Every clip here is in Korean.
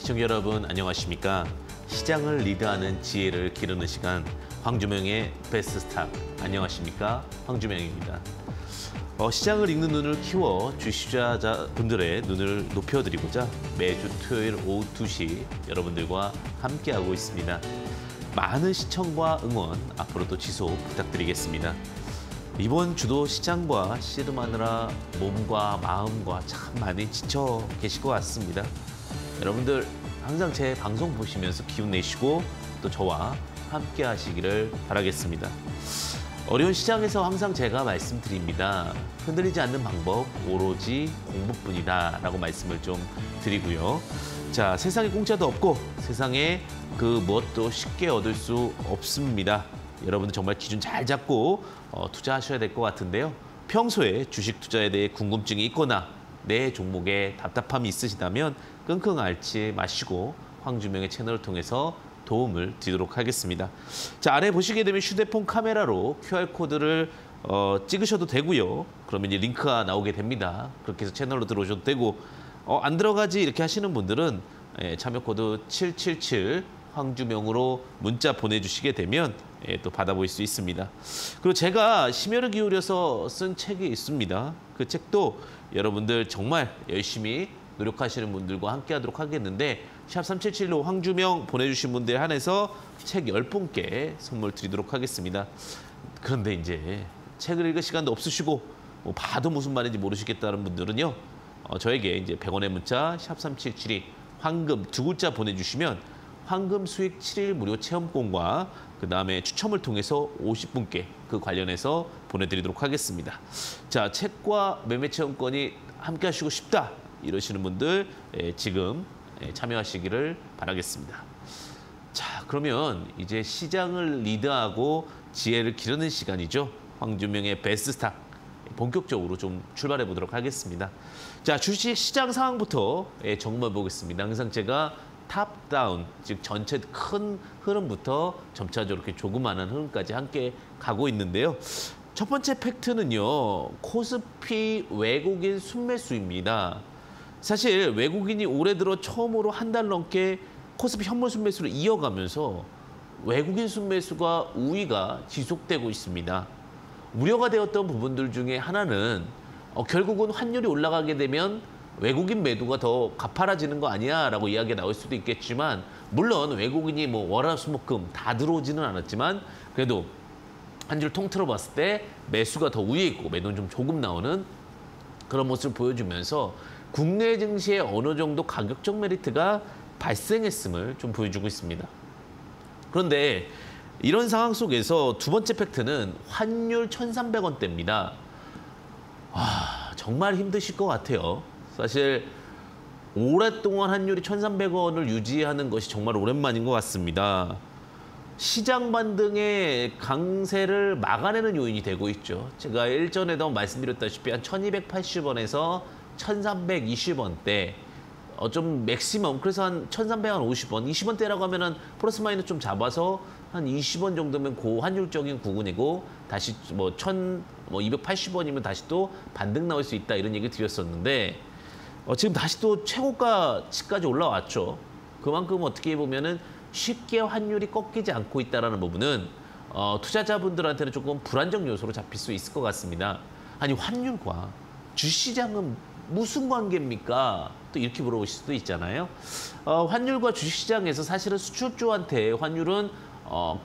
시청자 여러분 안녕하십니까? 시장을 리드하는 지혜를 기르는 시간 황주명의 베스트 스탁 안녕하십니까? 황주명입니다. 시장을 읽는 눈을 키워 주식투자자분들의 눈을 높여드리고자 매주 토요일 오후 2시 여러분들과 함께하고 있습니다. 많은 시청과 응원 앞으로도 지속 부탁드리겠습니다. 이번 주도 시장과 씨름하느라 몸과 마음과 참 많이 지쳐 계실 것 같습니다. 여러분들 항상 제 방송 보시면서 기운 내시고 또 저와 함께 하시기를 바라겠습니다. 어려운 시장에서 항상 제가 말씀드립니다. 흔들리지 않는 방법 오로지 공부뿐이다 라고 말씀을 좀 드리고요. 자, 세상에 공짜도 없고 세상에 그 무엇도 쉽게 얻을 수 없습니다. 여러분들 정말 기준 잘 잡고 투자하셔야 될 것 같은데요. 평소에 주식 투자에 대해 궁금증이 있거나 내 종목에 답답함이 있으시다면 끙끙 앓지 마시고 황주명의 채널을 통해서 도움을 드리도록 하겠습니다. 자, 아래 보시게 되면 휴대폰 카메라로 QR코드를 찍으셔도 되고요. 그러면 이제 링크가 나오게 됩니다. 그렇게 해서 채널로 들어오셔도 되고 안 들어가지 이렇게 하시는 분들은 참여 코드 777 황주명으로 문자 보내주시게 되면 또 받아볼 수 있습니다. 그리고 제가 심혈을 기울여서 쓴 책이 있습니다. 그 책도 여러분들 정말 열심히 노력하시는 분들과 함께 하도록 하겠는데 샵 3775 황주명 보내주신 분들 한해서 책 10분께 선물 드리도록 하겠습니다. 그런데 이제 책을 읽을 시간도 없으시고 봐도 무슨 말인지 모르시겠다는 분들은요. 저에게 이제 100원의 문자 샵 3772 황금 두 글자 보내주시면 황금 수익 7일 무료 체험권과 그다음에 추첨을 통해서 50분께 그 관련해서 보내드리도록 하겠습니다. 자, 책과 매매 체험권이 함께 하시고 싶다 이러시는 분들 지금 참여하시기를 바라겠습니다. 자, 그러면 이제 시장을 리드하고 지혜를 기르는 시간이죠. 황주명의 베스트 스탁 본격적으로 좀 출발해 보도록 하겠습니다. 자, 주식 시장 상황부터 점검해 보겠습니다. 항상 제가 탑다운, 즉 전체 큰 흐름부터 점차적으로 이렇게 조그마한 흐름까지 함께 가고 있는데요. 첫 번째 팩트는요. 코스피 외국인 순매수입니다. 사실 외국인이 올해 들어 처음으로 한 달 넘게 코스피 현물 순매수를 이어가면서 외국인 순매수가 우위가 지속되고 있습니다. 우려가 되었던 부분들 중에 하나는 결국은 환율이 올라가게 되면 외국인 매도가 더 가파라지는 거 아니야 라고 이야기가 나올 수도 있겠지만 물론 외국인이 뭐 월화수목금 다 들어오지는 않았지만 그래도 한 줄 통틀어 봤을 때 매수가 더 우위에 있고 매도는 좀 조금 나오는 그런 모습을 보여주면서 국내 증시에 어느 정도 가격적 메리트가 발생했음을 좀 보여주고 있습니다. 그런데 이런 상황 속에서 두 번째 팩트는 환율 1,300원대입니다. 정말 힘드실 것 같아요. 사실 오랫동안 환율이 1,300원을 유지하는 것이 정말 오랜만인 것 같습니다. 시장 반등의 강세를 막아내는 요인이 되고 있죠. 제가 일전에도 말씀드렸다시피 한 1,280원에서 1,320원대 좀 맥시멈 그래서 한 1,350원, 20원대라고 하면은 플러스 마이너스 좀 잡아서 한 20원 정도면 고환율적인 구간이고 다시 뭐 1,280원이면 다시 또 반등 나올 수 있다 이런 얘기 드렸었는데 지금 다시 또 최고가치까지 올라왔죠. 그만큼 어떻게 보면은 쉽게 환율이 꺾이지 않고 있다는 부분은 투자자분들한테는 조금 불안정 요소로 잡힐 수 있을 것 같습니다. 아니 환율과 주시장은 무슨 관계입니까? 또 이렇게 물어보실 수도 있잖아요. 환율과 주식시장에서 사실은 수출주한테 환율은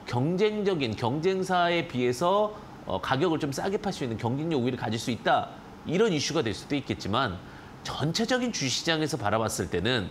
경쟁적인 경쟁사에 비해서 가격을 좀 싸게 팔 수 있는 경쟁력 우위를 가질 수 있다. 이런 이슈가 될 수도 있겠지만 전체적인 주식시장에서 바라봤을 때는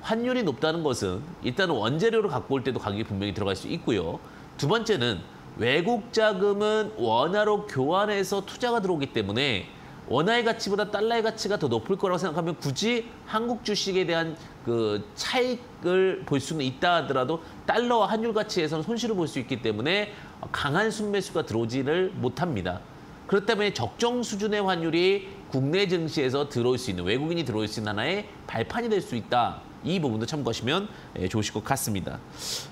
환율이 높다는 것은 일단 원재료를 갖고 올 때도 가격이 분명히 들어갈 수 있고요. 두 번째는 외국 자금은 원화로 교환해서 투자가 들어오기 때문에 원화의 가치보다 달러의 가치가 더 높을 거라고 생각하면 굳이 한국 주식에 대한 그 차익을 볼 수는 있다 하더라도 달러와 환율 가치에서는 손실을 볼 수 있기 때문에 강한 순매수가 들어오지를 못합니다. 그렇기 때문에 적정 수준의 환율이 국내 증시에서 들어올 수 있는 외국인이 들어올 수 있는 하나의 발판이 될 수 있다. 이 부분도 참고하시면 좋으실 것 같습니다.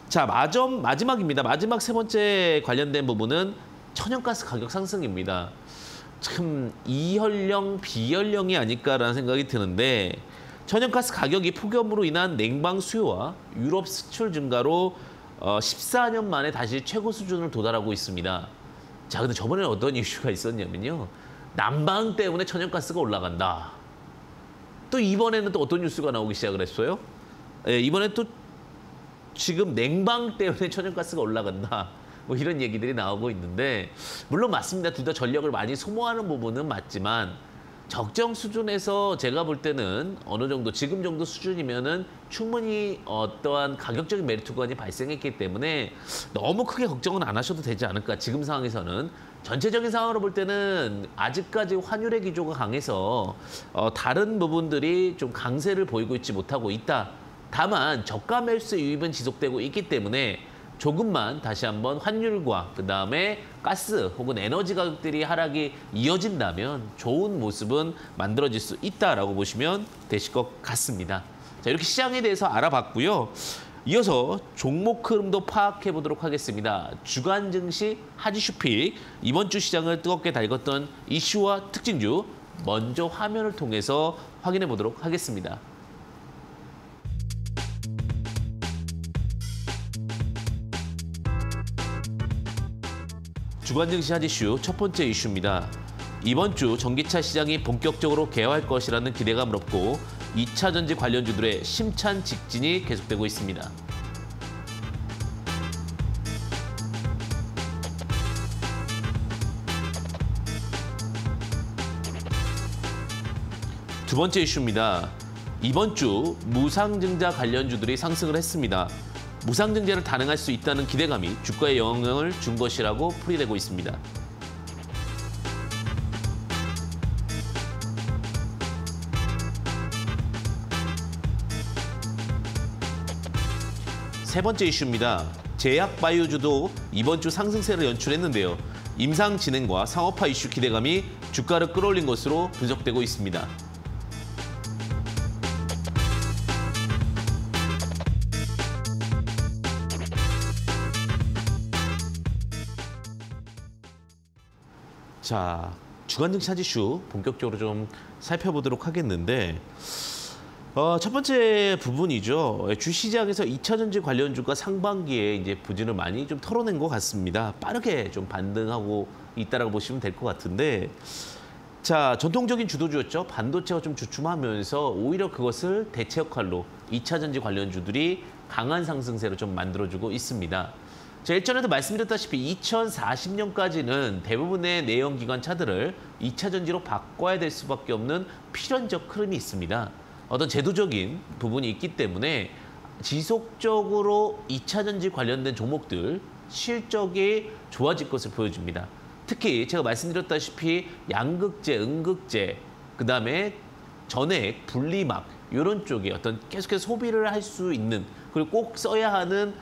자, 마지막입니다. 마지막 세 번째 관련된 부분은 천연가스 가격 상승입니다. 참 이현령, 비현령이 아닐까라는 생각이 드는데 천연가스 가격이 폭염으로 인한 냉방 수요와 유럽 수출 증가로 14년 만에 다시 최고 수준을 도달하고 있습니다. 자, 근데 저번에 어떤 이슈가 있었냐면요. 난방 때문에 천연가스가 올라간다. 또 이번에는 또 어떤 뉴스가 나오기 시작을 했어요? 예, 이번에 또 지금 냉방 때문에 천연가스가 올라간다. 뭐 이런 얘기들이 나오고 있는데 물론 맞습니다. 둘 다 전력을 많이 소모하는 부분은 맞지만 적정 수준에서 제가 볼 때는 어느 정도 지금 정도 수준이면은 충분히 어떠한 가격적인 메리트 구간이 발생했기 때문에 너무 크게 걱정은 안 하셔도 되지 않을까. 지금 상황에서는 전체적인 상황으로 볼 때는 아직까지 환율의 기조가 강해서 다른 부분들이 좀 강세를 보이고 있지 못하고 있다. 다만 저가 매수 유입은 지속되고 있기 때문에 조금만 다시 한번 환율과 그다음에 가스 혹은 에너지 가격들이 하락이 이어진다면 좋은 모습은 만들어질 수 있다라고 보시면 되실 것 같습니다. 자, 이렇게 시장에 대해서 알아봤고요. 이어서 종목 흐름도 파악해 보도록 하겠습니다. 주간 증시 하지슈픽 이번 주 시장을 뜨겁게 달궜던 이슈와 특징주 먼저 화면을 통해서 확인해 보도록 하겠습니다. 주간 증시 핫이슈 첫 번째 이슈입니다. 이번 주 전기차 시장이 본격적으로 개화할 것이라는 기대감을 얻고 2차 전지 관련주들의 심찬 직진이 계속되고 있습니다. 두 번째 이슈입니다. 이번 주 무상증자 관련주들이 상승을 했습니다. 무상증자를 단행할 수 있다는 기대감이 주가에 영향을 준 것이라고 풀이되고 있습니다. 세 번째 이슈입니다. 제약바이오주도 이번 주 상승세를 연출했는데요. 임상진행과 상업화 이슈 기대감이 주가를 끌어올린 것으로 분석되고 있습니다. 자, 주간 증시 핫이슈 본격적으로 좀 살펴보도록 하겠는데 첫 번째 부분이죠. 주시장에서 2차 전지 관련주가 상반기에 이제 부진을 많이 좀 털어낸 것 같습니다. 빠르게 좀 반등하고 있다라고 보시면 될 것 같은데 자, 전통적인 주도주였죠. 반도체가 좀 주춤하면서 오히려 그것을 대체 역할로 2차 전지 관련주들이 강한 상승세로 좀 만들어주고 있습니다. 자, 일전에도 말씀드렸다시피 2040년까지는 대부분의 내연기관 차들을 2차 전지로 바꿔야 될 수밖에 없는 필연적 흐름이 있습니다. 어떤 제도적인 부분이 있기 때문에 지속적으로 2차 전지 관련된 종목들 실적이 좋아질 것을 보여줍니다. 특히 제가 말씀드렸다시피 양극재, 음극재, 그다음에 전액, 분리막 이런 쪽에 어떤 계속해서 소비를 할 수 있는 그리고 꼭 써야 하는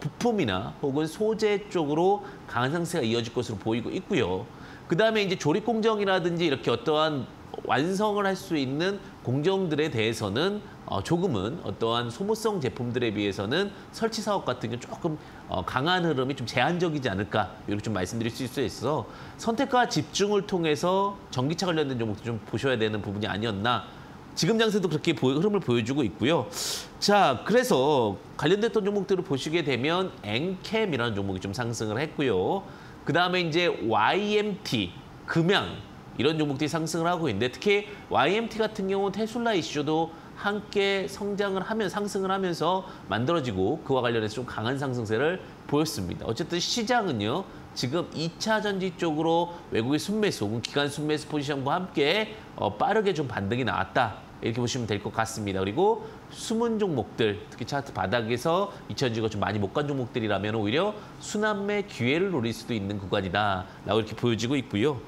부품이나 혹은 소재 쪽으로 강한 상승세가 이어질 것으로 보이고 있고요. 그다음에 이제 조립 공정이라든지 이렇게 어떠한 완성을 할 수 있는 공정들에 대해서는 조금은 어떠한 소모성 제품들에 비해서는 설치 사업 같은 게 조금 강한 흐름이 좀 제한적이지 않을까 이렇게 좀 말씀드릴 수 있어서 선택과 집중을 통해서 전기차 관련된 종목도 좀 보셔야 되는 부분이 아니었나. 지금 장세도 그렇게 흐름을 보여주고 있고요. 자, 그래서 관련됐던 종목들을 보시게 되면 엔캠이라는 종목이 좀 상승을 했고요. 그다음에 이제 YMT, 금양 이런 종목들이 상승을 하고 있는데 특히 YMT 같은 경우는 테슬라 이슈도 함께 상승을 하면서 만들어지고 그와 관련해서 좀 강한 상승세를 보였습니다. 어쨌든 시장은요. 지금 2차 전지 쪽으로 외국의 순매수 혹은 기관 순매수 포지션과 함께 빠르게 좀 반등이 나왔다. 이렇게 보시면 될 것 같습니다. 그리고 숨은 종목들, 특히 차트 바닥에서 2차 전지가 좀 많이 못 간 종목들이라면 오히려 순환매 기회를 노릴 수도 있는 구간이다라고 이렇게 보여지고 있고요.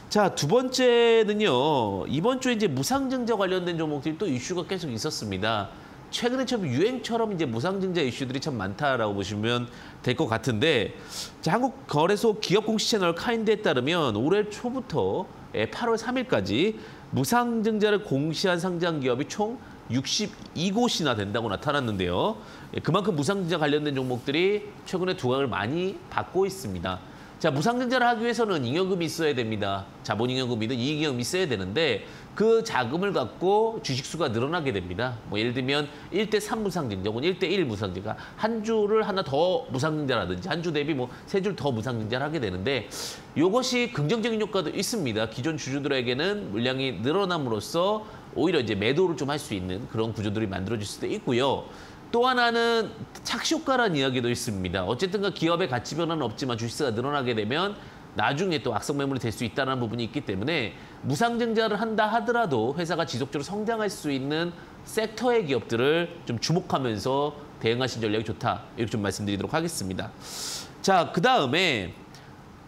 자, 두 번째는요. 이번 주에 이제 무상증자 관련된 종목들이 또 이슈가 계속 있었습니다. 최근에 참 유행처럼 이제 무상증자 이슈들이 참 많다라고 보시면 될 것 같은데 자, 한국거래소 기업공시 채널 카인드에 따르면 올해 초부터 8월 3일까지 무상증자를 공시한 상장 기업이 총 62곳이나 된다고 나타났는데요. 그만큼 무상증자 관련된 종목들이 최근에 두각을 많이 받고 있습니다. 자, 무상증자를 하기 위해서는 잉여금이 있어야 됩니다. 자본잉여금이든 이익잉여금이 있어야 되는데 그 자금을 갖고 주식수가 늘어나게 됩니다. 뭐 예를 들면 1대3 무상증자 혹은 1대1 무상증자, 한 주를 하나 더 무상증자라든지 한 주 대비 뭐 3주를 더 무상증자를 하게 되는데 이것이 긍정적인 효과도 있습니다. 기존 주주들에게는 물량이 늘어남으로써 오히려 이제 매도를 좀 할 수 있는 그런 구조들이 만들어질 수도 있고요. 또 하나는 착시효과라는 이야기도 있습니다. 어쨌든 기업의 가치 변화는 없지만 주식수가 늘어나게 되면 나중에 또 악성 매물이 될 수 있다는 부분이 있기 때문에 무상증자를 한다 하더라도 회사가 지속적으로 성장할 수 있는 섹터의 기업들을 좀 주목하면서 대응하신 전략이 좋다. 이렇게 좀 말씀드리도록 하겠습니다. 자, 그다음에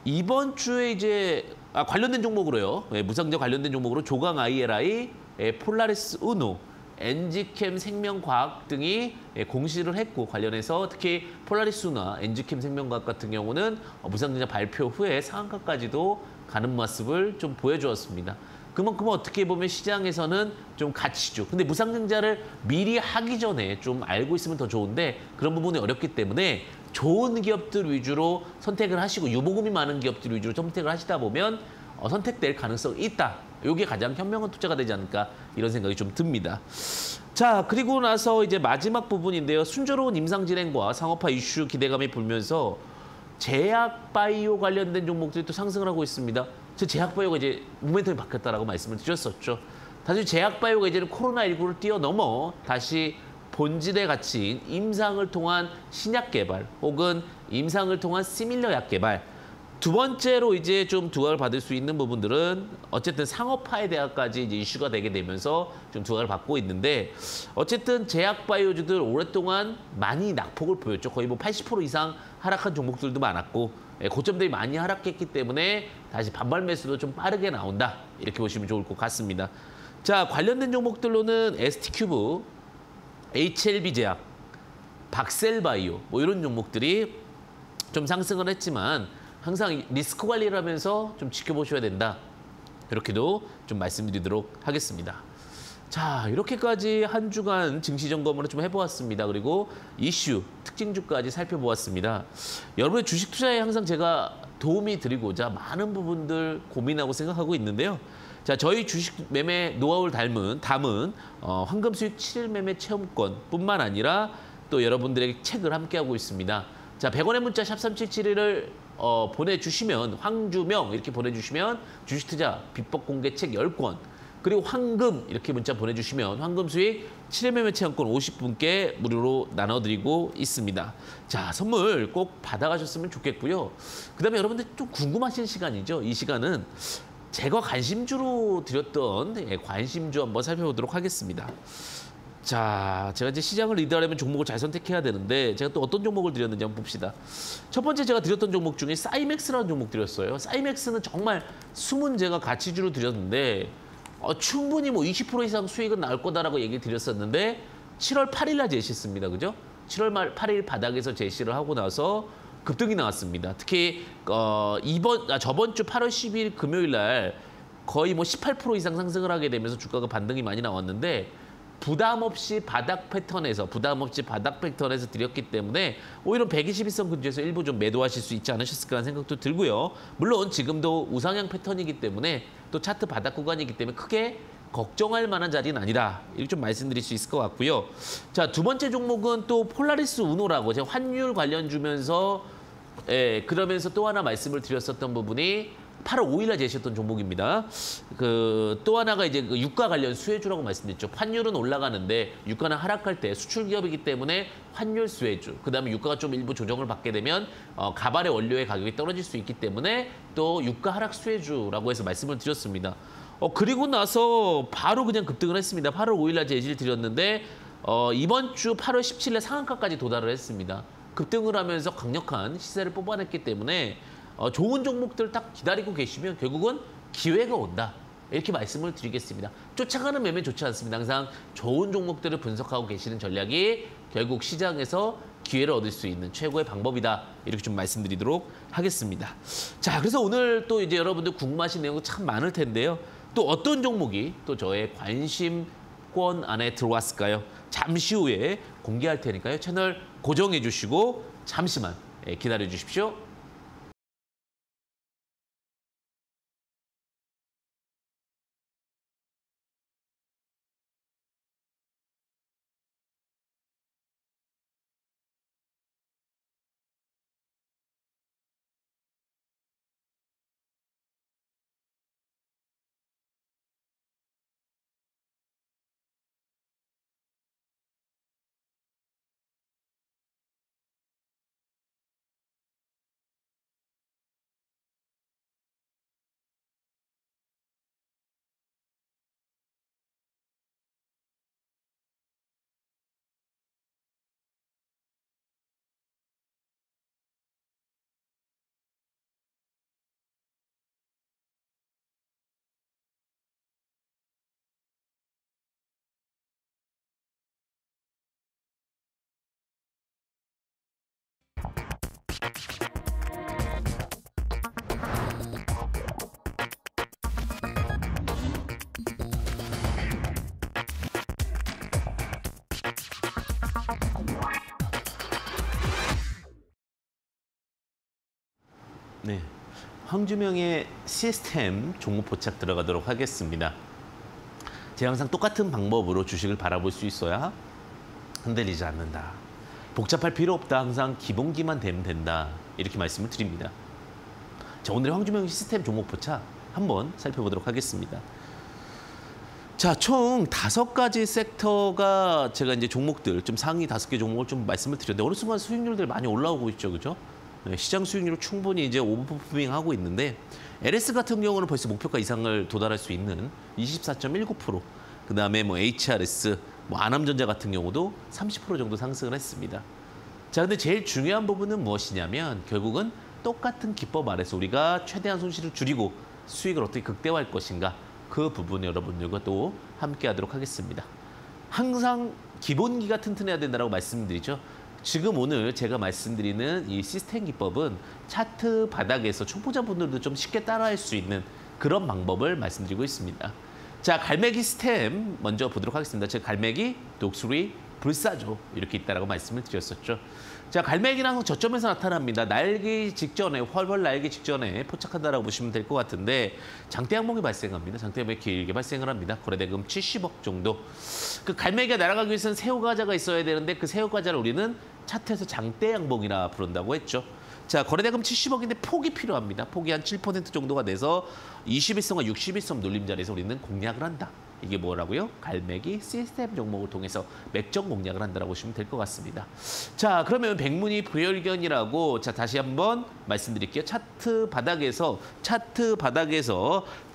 이번 주에 이제 관련된 종목으로요. 무상증자 관련된 종목으로 조강 ILI, 폴라리스 우노, 엔지캠 생명과학 등이 공시를 했고 관련해서 특히 폴라리스나 엔지캠 생명과학 같은 경우는 무상증자 발표 후에 상한가까지도 가는 모습을 좀 보여주었습니다. 그만큼 어떻게 보면 시장에서는 좀 가치주. 근데 무상증자를 미리 하기 전에 좀 알고 있으면 더 좋은데 그런 부분이 어렵기 때문에 좋은 기업들 위주로 선택을 하시고 유보금이 많은 기업들 위주로 선택을 하시다 보면 선택될 가능성이 있다. 이게 가장 현명한 투자가 되지 않을까 이런 생각이 좀 듭니다. 자, 그리고 나서 이제 마지막 부분인데요. 순조로운 임상진행과 상업화 이슈 기대감이 불면서 제약바이오 관련된 종목들이 또 상승을 하고 있습니다. 저 제약바이오가 이제 모멘텀이 바뀌었다라고 말씀을 드렸었죠. 사실 제약바이오가 이제는 코로나19를 뛰어넘어 다시 본질의 가치인 임상을 통한 신약 개발 혹은 임상을 통한 시밀러 약 개발, 두 번째로 이제 좀 두각을 받을 수 있는 부분들은 어쨌든 상업화에 대한까지 이제 이슈가 되게 되면서 좀 두각을 받고 있는데 어쨌든 제약바이오주들 오랫동안 많이 낙폭을 보였죠. 거의 뭐 80% 이상 하락한 종목들도 많았고 고점들이 많이 하락했기 때문에 다시 반발 매수도 좀 빠르게 나온다. 이렇게 보시면 좋을 것 같습니다. 자, 관련된 종목들로는 ST큐브, HLB제약, 박셀바이오 뭐 이런 종목들이 좀 상승을 했지만 항상 리스크 관리를 하면서 좀 지켜보셔야 된다. 이렇게도 좀 말씀드리도록 하겠습니다. 자, 이렇게까지 한 주간 증시 점검을 좀 해보았습니다. 그리고 이슈, 특징주까지 살펴보았습니다. 여러분의 주식 투자에 항상 제가 도움이 드리고자 많은 부분들 고민하고 생각하고 있는데요. 자, 저희 주식 매매 노하우를 담은 황금 수익 7일 매매 체험권뿐만 아니라 또 여러분들에게 책을 함께하고 있습니다. 자, 100원의 문자 샵 3771을 보내주시면 황주명 이렇게 보내주시면 주식투자 비법 공개 책 10권 그리고 황금 이렇게 문자 보내주시면 황금 수익 7일 매매 체험권 50분께 무료로 나눠드리고 있습니다. 자, 선물 꼭 받아가셨으면 좋겠고요. 그다음에 여러분들 좀 궁금하신 시간이죠. 이 시간은 제가 관심주로 드렸던 관심주 한번 살펴보도록 하겠습니다. 자, 제가 이제 시장을 리드하려면 종목을 잘 선택해야 되는데 제가 또 어떤 종목을 드렸는지 한번 봅시다. 첫 번째 제가 드렸던 종목 중에 사이맥스라는 종목 드렸어요. 사이맥스는 정말 숨은 제가 가치주로 드렸는데 충분히 뭐 20% 이상 수익은 나올 거다라고 얘기 드렸었는데 7월 8일 날 제시했습니다. 그죠? 7월 8일 바닥에서 제시를 하고 나서 급등이 나왔습니다. 특히 저번 주 8월 10일 금요일 날 거의 뭐 18% 이상 상승을 하게 되면서 주가가 반등이 많이 나왔는데 부담 없이 바닥 패턴에서 드렸기 때문에 오히려 121선 근처에서 일부 좀 매도하실 수 있지 않으셨을까 하는 생각도 들고요. 물론 지금도 우상향 패턴이기 때문에 또 차트 바닥 구간이기 때문에 크게 걱정할 만한 자리는 아니다. 이렇게 좀 말씀드릴 수 있을 것 같고요. 자, 두 번째 종목은 또 폴라리스 우노라고 제가 환율 관련 주면서 그러면서 또 하나 말씀을 드렸었던 부분이 8월 5일 날 제시했던 종목입니다. 또 하나가 이제 유가 관련 수혜주라고 말씀드렸죠. 환율은 올라가는데 유가는 하락할 때 수출 기업이기 때문에 환율 수혜주. 그다음에 유가가 좀 일부 조정을 받게 되면 가발의 원료의 가격이 떨어질 수 있기 때문에 또 유가 하락 수혜주라고 해서 말씀을 드렸습니다. 그리고 나서 바로 그냥 급등을 했습니다. 8월 5일 날 제시를 드렸는데 이번 주 8월 17일에 상한가까지 도달을 했습니다. 급등을 하면서 강력한 시세를 뽑아냈기 때문에 좋은 종목들 딱 기다리고 계시면 결국은 기회가 온다. 이렇게 말씀을 드리겠습니다. 쫓아가는 매매 좋지 않습니다. 항상 좋은 종목들을 분석하고 계시는 전략이 결국 시장에서 기회를 얻을 수 있는 최고의 방법이다. 이렇게 좀 말씀드리도록 하겠습니다. 자, 그래서 오늘 또 이제 여러분들 궁금하신 내용도 참 많을 텐데요. 또 어떤 종목이 또 저의 관심권 안에 들어왔을까요? 잠시 후에 공개할 테니까요. 채널 고정해 주시고 잠시만 기다려 주십시오. 네, 황주명의 시스템 종목 포착 들어가도록 하겠습니다. 제가 항상 똑같은 방법으로 주식을 바라볼 수 있어야 흔들리지 않는다. 복잡할 필요 없다. 항상 기본기만 되면 된다. 이렇게 말씀을 드립니다. 자, 오늘의 황주명 시스템 종목 포착 한번 살펴보도록 하겠습니다. 자, 총 5가지 섹터가 제가 이제 종목들, 좀 상위 5개 종목을 좀 말씀을 드렸는데 어느 순간 수익률들 많이 올라오고 있죠. 그죠? 네, 시장 수익률을 충분히 이제 오버퍼포밍 하고 있는데 LS 같은 경우는 벌써 목표가 이상을 도달할 수 있는 24.19%. 그다음에 뭐 HRS, 뭐 아남전자 같은 경우도 30% 정도 상승을 했습니다. 자, 근데 제일 중요한 부분은 무엇이냐면 결국은 똑같은 기법 아래서 우리가 최대한 손실을 줄이고 수익을 어떻게 극대화할 것인가, 그 부분 여러분들과 또 함께 하도록 하겠습니다. 항상 기본기가 튼튼해야 된다고 말씀드리죠. 지금 오늘 제가 말씀드리는 이 시스템 기법은 차트 바닥에서 초보자분들도 좀 쉽게 따라할 수 있는 그런 방법을 말씀드리고 있습니다. 자, 갈매기 시스템 먼저 보도록 하겠습니다. 제가 갈매기, 독수리, 불사조 이렇게 있다라고 말씀을 드렸었죠. 자, 갈매기는 저점에서 나타납니다. 날기 직전에, 활활 날기 직전에 포착한다라고 보시면 될 것 같은데 장대 항목이 발생합니다. 장대 항목이 길게 발생을 합니다. 거래대금 70억 정도. 그 갈매기가 날아가기 위해서는 새우과자가 있어야 되는데 그 새우과자를 우리는 차트에서 장대 항목이라 부른다고 했죠. 자, 거래대금 70억인데 폭이 필요합니다. 폭이 한 7% 정도가 돼서 21선과 61선 눌림 자리에서 우리는 공략을 한다. 이게 뭐라고요? 갈매기 시스템 종목을 통해서 맥점 공략을 한다라고 보시면 될 것 같습니다. 자, 그러면 백문이 불여일견이라고 자 다시 한번 말씀드릴게요. 차트 바닥에서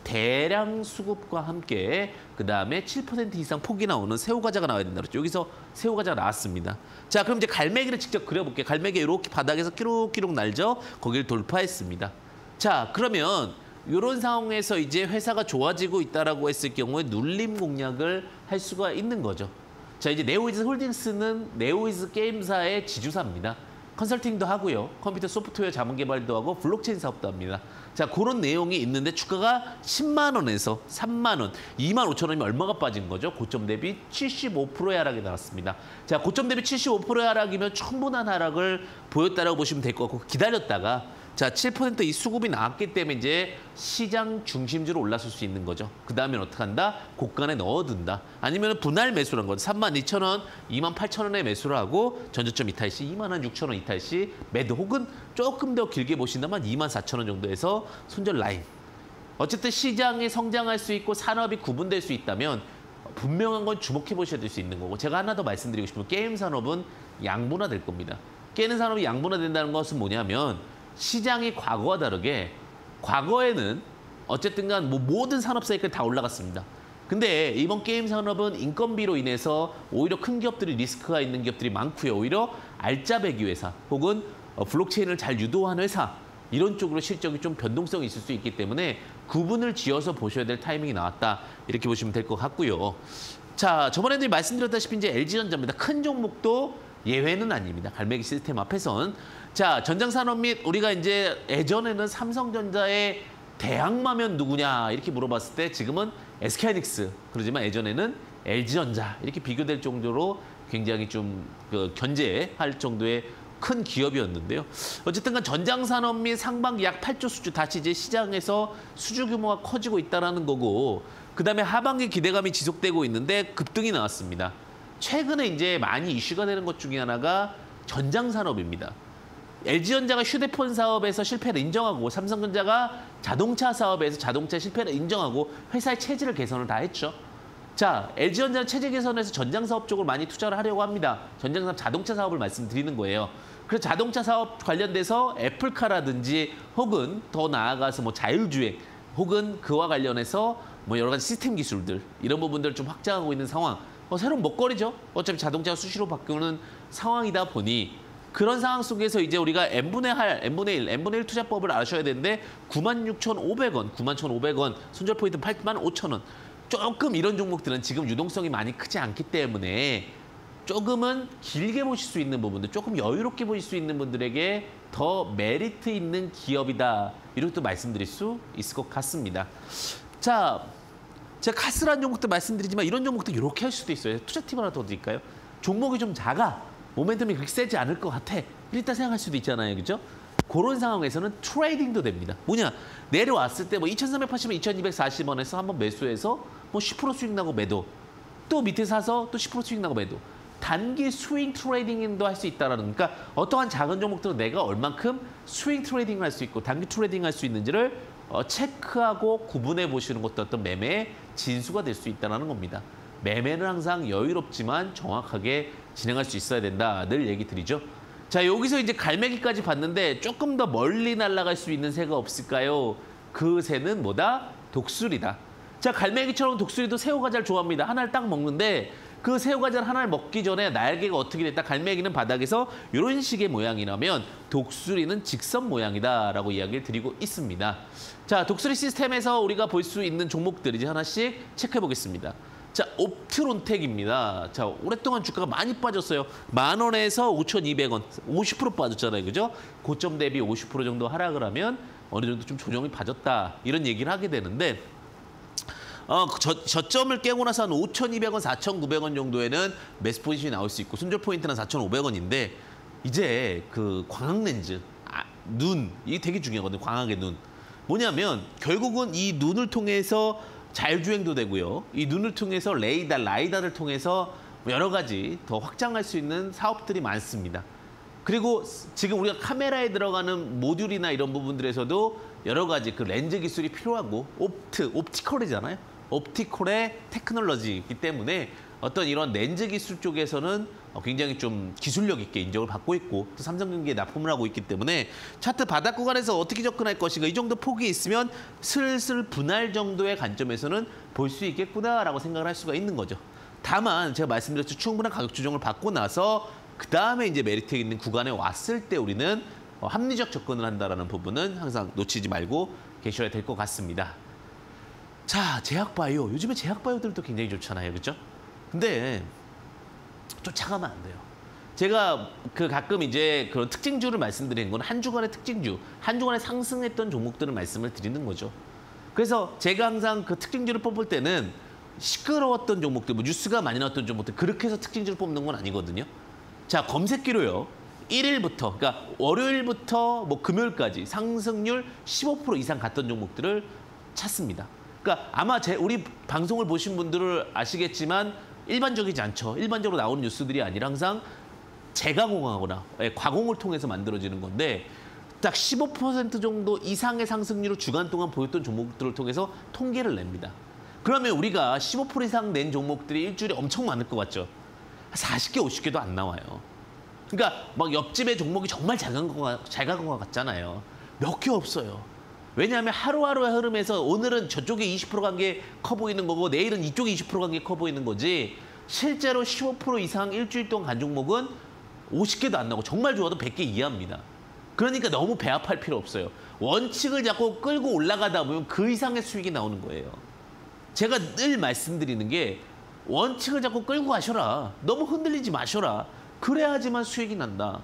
대량 수급과 함께 그다음에 7% 이상 폭이 나오는 새우과자가 나와야 된다 그랬죠. 여기서 새우과자가 나왔습니다. 자, 그럼 이제 갈매기를 직접 그려볼게요. 갈매기 이렇게 바닥에서 끼룩끼룩 날죠. 거기를 돌파했습니다. 자, 그러면 이런 상황에서 이제 회사가 좋아지고 있다라고 했을 경우에 눌림 공략을 할 수가 있는 거죠. 자, 이제 네오이즈 홀딩스는 네오이즈 게임사의 지주사입니다. 컨설팅도 하고요. 컴퓨터 소프트웨어 자문 개발도 하고 블록체인 사업도 합니다. 자, 그런 내용이 있는데 주가가 10만 원에서 3만 원, 2만 5천 원이면 얼마가 빠진 거죠? 고점 대비 75%의 하락이 나왔습니다. 자, 고점 대비 75%의 하락이면 충분한 하락을 보였다라고 보시면 될 것 같고 기다렸다가 자, 7% 이 수급이 나왔기 때문에 이제 시장 중심주로 올라설 수 있는 거죠. 그 다음엔 어떻게 한다? 고간에 넣어둔다. 아니면 분할 매수를 한 거죠. 32,000원, 28,000원에 매수를 하고 전저점 이탈시 26,000원 이탈시 매도 혹은 조금 더 길게 보신다면 24,000원 정도에서 손절 라인. 어쨌든 시장이 성장할 수 있고 산업이 구분될 수 있다면 분명한 건 주목해 보셔야 될 수 있는 거고 제가 하나 더 말씀드리고 싶은 게임 산업은 양분화될 겁니다. 게임 산업이 양분화된다는 것은 뭐냐면 시장이 과거와 다르게 과거에는 어쨌든 간 뭐 모든 산업 사이클이 다 올라갔습니다. 근데 이번 게임 산업은 인건비로 인해서 오히려 큰 기업들이 리스크가 있는 기업들이 많고요. 오히려 알짜배기 회사 혹은 블록체인을 잘 유도한 회사 이런 쪽으로 실적이 좀 변동성이 있을 수 있기 때문에 구분을 지어서 보셔야 될 타이밍이 나왔다. 이렇게 보시면 될 것 같고요. 자, 저번에도 말씀드렸다시피 이제 LG전자입니다. 큰 종목도 예외는 아닙니다. 갈매기 시스템 앞에선. 자, 전장산업 및 우리가 이제 예전에는 삼성전자의 대항마면 누구냐 이렇게 물어봤을 때 지금은 SK하이닉스 그러지만 예전에는 LG전자 이렇게 비교될 정도로 굉장히 좀 견제할 정도의 큰 기업이었는데요. 어쨌든 간 전장산업 및 상반기 약 8조 수주 다시 이제 시장에서 수주 규모가 커지고 있다는 거고 그다음에 하반기 기대감이 지속되고 있는데 급등이 나왔습니다. 최근에 이제 많이 이슈가 되는 것 중에 하나가 전장산업입니다. LG전자가 휴대폰 사업에서 실패를 인정하고 삼성전자가 자동차 사업에서 자동차 실패를 인정하고 회사의 체질을 개선을 다 했죠. 자, LG전자는 체질 개선에서 전장사업 쪽으로 많이 투자를 하려고 합니다. 전장사업 자동차 사업을 말씀드리는 거예요. 그래서 자동차 사업 관련돼서 애플카라든지 혹은 더 나아가서 뭐 자율주행 혹은 그와 관련해서 뭐 여러 가지 시스템 기술들 이런 부분들을 좀 확장하고 있는 상황. 새로운 먹거리죠. 어차피 자동차가 수시로 바뀌는 상황이다 보니 그런 상황 속에서 이제 우리가 n분의 1 투자법을 아셔야 되는데 96,500원, 91,500원, 손절 포인트 85,000원. 조금 이런 종목들은 지금 유동성이 많이 크지 않기 때문에 조금은 길게 보실 수 있는 부분들, 조금 여유롭게 보실 수 있는 분들에게 더 메리트 있는 기업이다. 이렇게 또 말씀드릴 수 있을 것 같습니다. 자, 제가 카스란 종목도 말씀드리지만 이런 종목도 이렇게 할 수도 있어요. 투자 팁 하나 더 드릴까요? 종목이 좀 작아. 모멘텀이 그렇게 세지 않을 것 같아. 이랬다 생각할 수도 있잖아요. 그죠? 그런 상황에서는 트레이딩도 됩니다. 뭐냐? 내려왔을 때 뭐 2,380원, 2,240원에서 한번 매수해서 뭐 10% 수익 나고 매도. 또 밑에 사서 또 10% 수익 나고 매도. 단기 스윙 트레이딩도 할 수 있다라는, 그러니까 어떠한 작은 종목들은 내가 얼만큼 스윙 트레이딩을 할 수 있고 단기 트레이딩을 할 수 있는지를 체크하고 구분해 보시는 것도 어떤 매매의 진수가 될 수 있다는 겁니다. 매매는 항상 여유롭지만 정확하게 진행할 수 있어야 된다. 늘 얘기 드리죠. 자, 여기서 이제 갈매기까지 봤는데 조금 더 멀리 날아갈 수 있는 새가 없을까요? 그 새는 뭐다? 독수리다. 자, 갈매기처럼 독수리도 새우과자를 좋아합니다. 하나를 딱 먹는데 그 새우과자를 하나를 먹기 전에 날개가 어떻게 됐다? 갈매기는 바닥에서 이런 식의 모양이라면 독수리는 직선 모양이다라고 이야기를 드리고 있습니다. 자, 독수리 시스템에서 우리가 볼 수 있는 종목들 이제 하나씩 체크해 보겠습니다. 자, 옵트론텍입니다. 자, 오랫동안 주가가 많이 빠졌어요. 10,000원에서 5,200원, 50% 빠졌잖아요. 그죠? 고점 대비 50% 정도 하락을 하면 어느 정도 좀 조정이 빠졌다. 이런 얘기를 하게 되는데 저점을 깨고 나서 한 5,200원, 4,900원 정도에는 매수 포지션이 나올 수 있고 손절 포인트는 4,500원인데 이제 그 광학렌즈, 눈, 이게 되게 중요하거든요. 광학의 눈. 뭐냐면 결국은 이 눈을 통해서 자율주행도 되고요. 이 눈을 통해서 라이다를 통해서 여러 가지 더 확장할 수 있는 사업들이 많습니다. 그리고 지금 우리가 카메라에 들어가는 모듈이나 이런 부분들에서도 여러 가지 그 렌즈 기술이 필요하고 옵티컬이잖아요. 옵티컬의 테크놀로지이기 때문에 어떤 이런 렌즈 기술 쪽에서는 굉장히 좀 기술력 있게 인정을 받고 있고 또 삼성전기에 납품을 하고 있기 때문에 차트 바닥 구간에서 어떻게 접근할 것인가 이 정도 폭이 있으면 슬슬 분할 정도의 관점에서는 볼 수 있겠구나라고 생각을 할 수가 있는 거죠. 다만 제가 말씀드렸듯이 충분한 가격 조정을 받고 나서 그다음에 이제 메리트 있는 구간에 왔을 때 우리는 합리적 접근을 한다라는 부분은 항상 놓치지 말고 계셔야 될 것 같습니다. 자, 제약바이오. 요즘에 제약바이오들도 굉장히 좋잖아요. 그렇죠? 근데 쫓아가면 안 돼요. 제가 가끔 이제 그런 특징주를 말씀드리는 건 한 주간의 특징주, 한 주간에 상승했던 종목들을 말씀을 드리는 거죠. 그래서 제가 항상 그 특징주를 뽑을 때는 시끄러웠던 종목들, 뭐 뉴스가 많이 나왔던 종목들 그렇게 해서 특징주를 뽑는 건 아니거든요. 자, 검색기로요. 1일부터, 그러니까 월요일부터 뭐 금요일까지 상승률 15% 이상 갔던 종목들을 찾습니다. 그러니까 아마 우리 방송을 보신 분들을 아시겠지만 일반적이지 않죠. 일반적으로 나오는 뉴스들이 아니라 항상 재가공하거나 가공을 통해서 만들어지는 건데 딱 15% 정도 이상의 상승률을 주간 동안 보였던 종목들을 통해서 통계를 냅니다. 그러면 우리가 15% 이상 낸 종목들이 일주일에 엄청 많을 것 같죠. 40개, 50개도 안 나와요. 그러니까 막 옆집의 종목이 정말 잘 간 것 같잖아요. 몇 개 없어요. 왜냐하면 하루하루의 흐름에서 오늘은 저쪽에 20% 간 게 커 보이는 거고 내일은 이쪽에 20% 간 게 커 보이는 거지 실제로 15% 이상 일주일 동안 간 종목은 50개도 안 나고 정말 좋아도 100개 이하입니다. 그러니까 너무 배합할 필요 없어요. 원칙을 잡고 끌고 올라가다 보면 그 이상의 수익이 나오는 거예요. 제가 늘 말씀드리는 게 원칙을 잡고 끌고 가셔라. 너무 흔들리지 마셔라. 그래야지만 수익이 난다.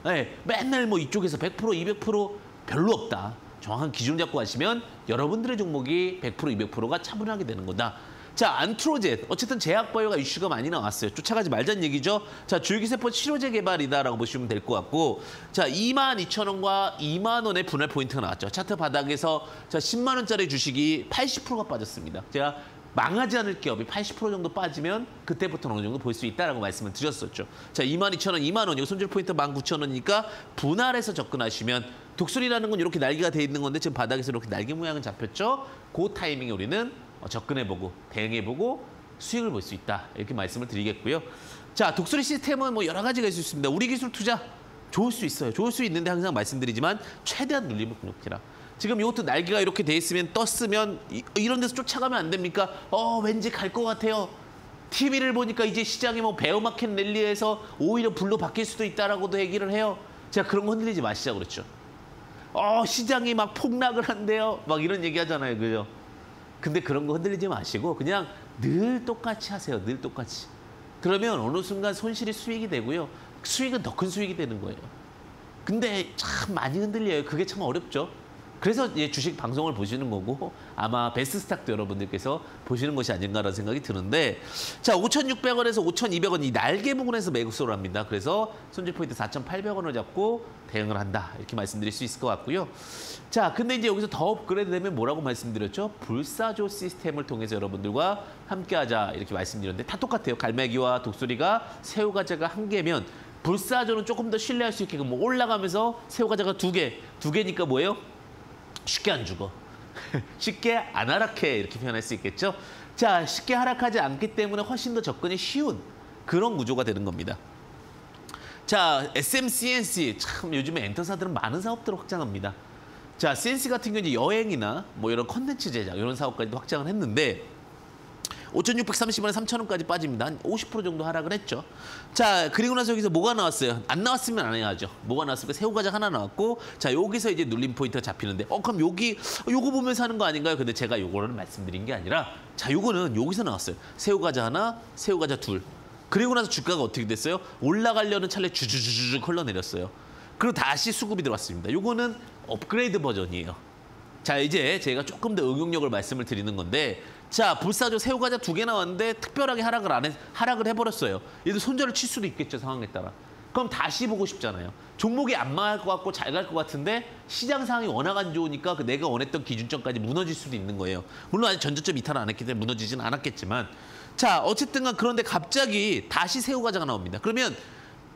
네, 맨날 뭐 이쪽에서 100%, 200% 별로 없다. 정확한 기준 잡고 하시면 여러분들의 종목이 100%, 200%가 차분하게 되는 거다. 자, 안트로젠. 어쨌든 제약바이오가 이슈가 많이 나왔어요. 쫓아가지 말자는 얘기죠. 자, 줄기세포 치료제 개발이다라고 보시면 될 것 같고 자, 22,000원과 2만 원의 분할 포인트가 나왔죠. 차트 바닥에서 자 10만 원짜리 주식이 80%가 빠졌습니다. 제가 망하지 않을 기업이 80% 정도 빠지면 그때부터는 어느 정도 볼 수 있다라고 말씀을 드렸었죠. 자, 22,000원, 2만 원이고 손절 포인트 19,000원이니까 분할해서 접근하시면 독수리라는 건 이렇게 날개가 돼 있는 건데 지금 바닥에서 이렇게 날개 모양은 잡혔죠. 그 타이밍에 우리는 접근해보고 대응해보고 수익을 볼 수 있다. 이렇게 말씀을 드리겠고요. 자, 독수리 시스템은 뭐 여러 가지가 있을 수 있습니다. 우리 기술 투자 좋을 수 있어요. 좋을 수 있는데 항상 말씀드리지만 최대한 눌림을 끊기라. 지금 이것도 날개가 이렇게 돼 있으면 떴으면 이런 데서 쫓아가면 안 됩니까? 왠지 갈 것 같아요. TV를 보니까 이제 시장이 뭐 베어마켓 랠리에서 오히려 불로 바뀔 수도 있다라고도 얘기를 해요. 제가 그런 거 흔들리지 마시자고 그랬죠. 시장이 막 폭락을 한대요. 막 이런 얘기 하잖아요. 그죠? 근데 그런 거 흔들리지 마시고 그냥 늘 똑같이 하세요. 늘 똑같이. 그러면 어느 순간 손실이 수익이 되고요. 수익은 더 큰 수익이 되는 거예요. 근데 참 많이 흔들려요. 그게 참 어렵죠. 그래서 이제 주식 방송을 보시는 거고 아마 베스트 스탁도 여러분들께서 보시는 것이 아닌가라는 생각이 드는데 자 5,600원에서 5,200원 이 날개 부분에서 매수를 합니다. 그래서 손절 포인트 4,800원을 잡고 대응을 한다. 이렇게 말씀드릴 수 있을 것 같고요. 자, 근데 이제 여기서 더 업그레이드 되면 뭐라고 말씀드렸죠? 불사조 시스템을 통해서 여러분들과 함께하자 이렇게 말씀드렸는데 다 똑같아요. 갈매기와 독수리가 새우과자가 한 개면 불사조는 조금 더 신뢰할 수 있게끔 뭐 올라가면서 새우과자가 두 개니까 뭐예요? 쉽게 안 죽어. 쉽게 안 하락해 이렇게 표현할 수 있겠죠. 자, 쉽게 하락하지 않기 때문에 훨씬 더 접근이 쉬운 그런 구조가 되는 겁니다. 자, SMCNC 참 요즘에 엔터사들은 많은 사업들을 확장합니다. 자, CNC 같은 경우는 여행이나 뭐 이런 컨텐츠 제작 이런 사업까지도 확장을 했는데 5,630원에 3,000원까지 빠집니다. 한 50% 정도 하락을 했죠. 자, 그리고 나서 여기서 뭐가 나왔어요? 안 나왔으면 안 해야죠. 뭐가 나왔습니까? 새우과자 하나 나왔고 자, 여기서 이제 눌림 포인트가 잡히는데 그럼 요거 보면서 하는 거 아닌가요? 근데 제가 요거를 말씀드린 게 아니라 자, 요거는 여기서 나왔어요. 새우과자 하나, 새우과자 둘. 그리고 나서 주가가 어떻게 됐어요? 올라가려는 찰나에 주주주주 흘러내렸어요. 그리고 다시 수급이 들어왔습니다. 요거는 업그레이드 버전이에요. 자, 이제 제가 조금 더 응용력을 말씀을 드리는 건데 자, 불사조 새우과자 2개 나왔는데 특별하게 하락을 해버렸어요. 얘도 손절을 칠 수도 있겠죠, 상황에 따라. 그럼 다시 보고 싶잖아요. 종목이 안 망할 것 같고 잘 갈 것 같은데 시장 상황이 워낙 안 좋으니까 내가 원했던 기준점까지 무너질 수도 있는 거예요. 물론 아직 전저점 이탈을 안 했기 때문에 무너지진 않았겠지만 자, 어쨌든 그런데 갑자기 다시 새우과자가 나옵니다. 그러면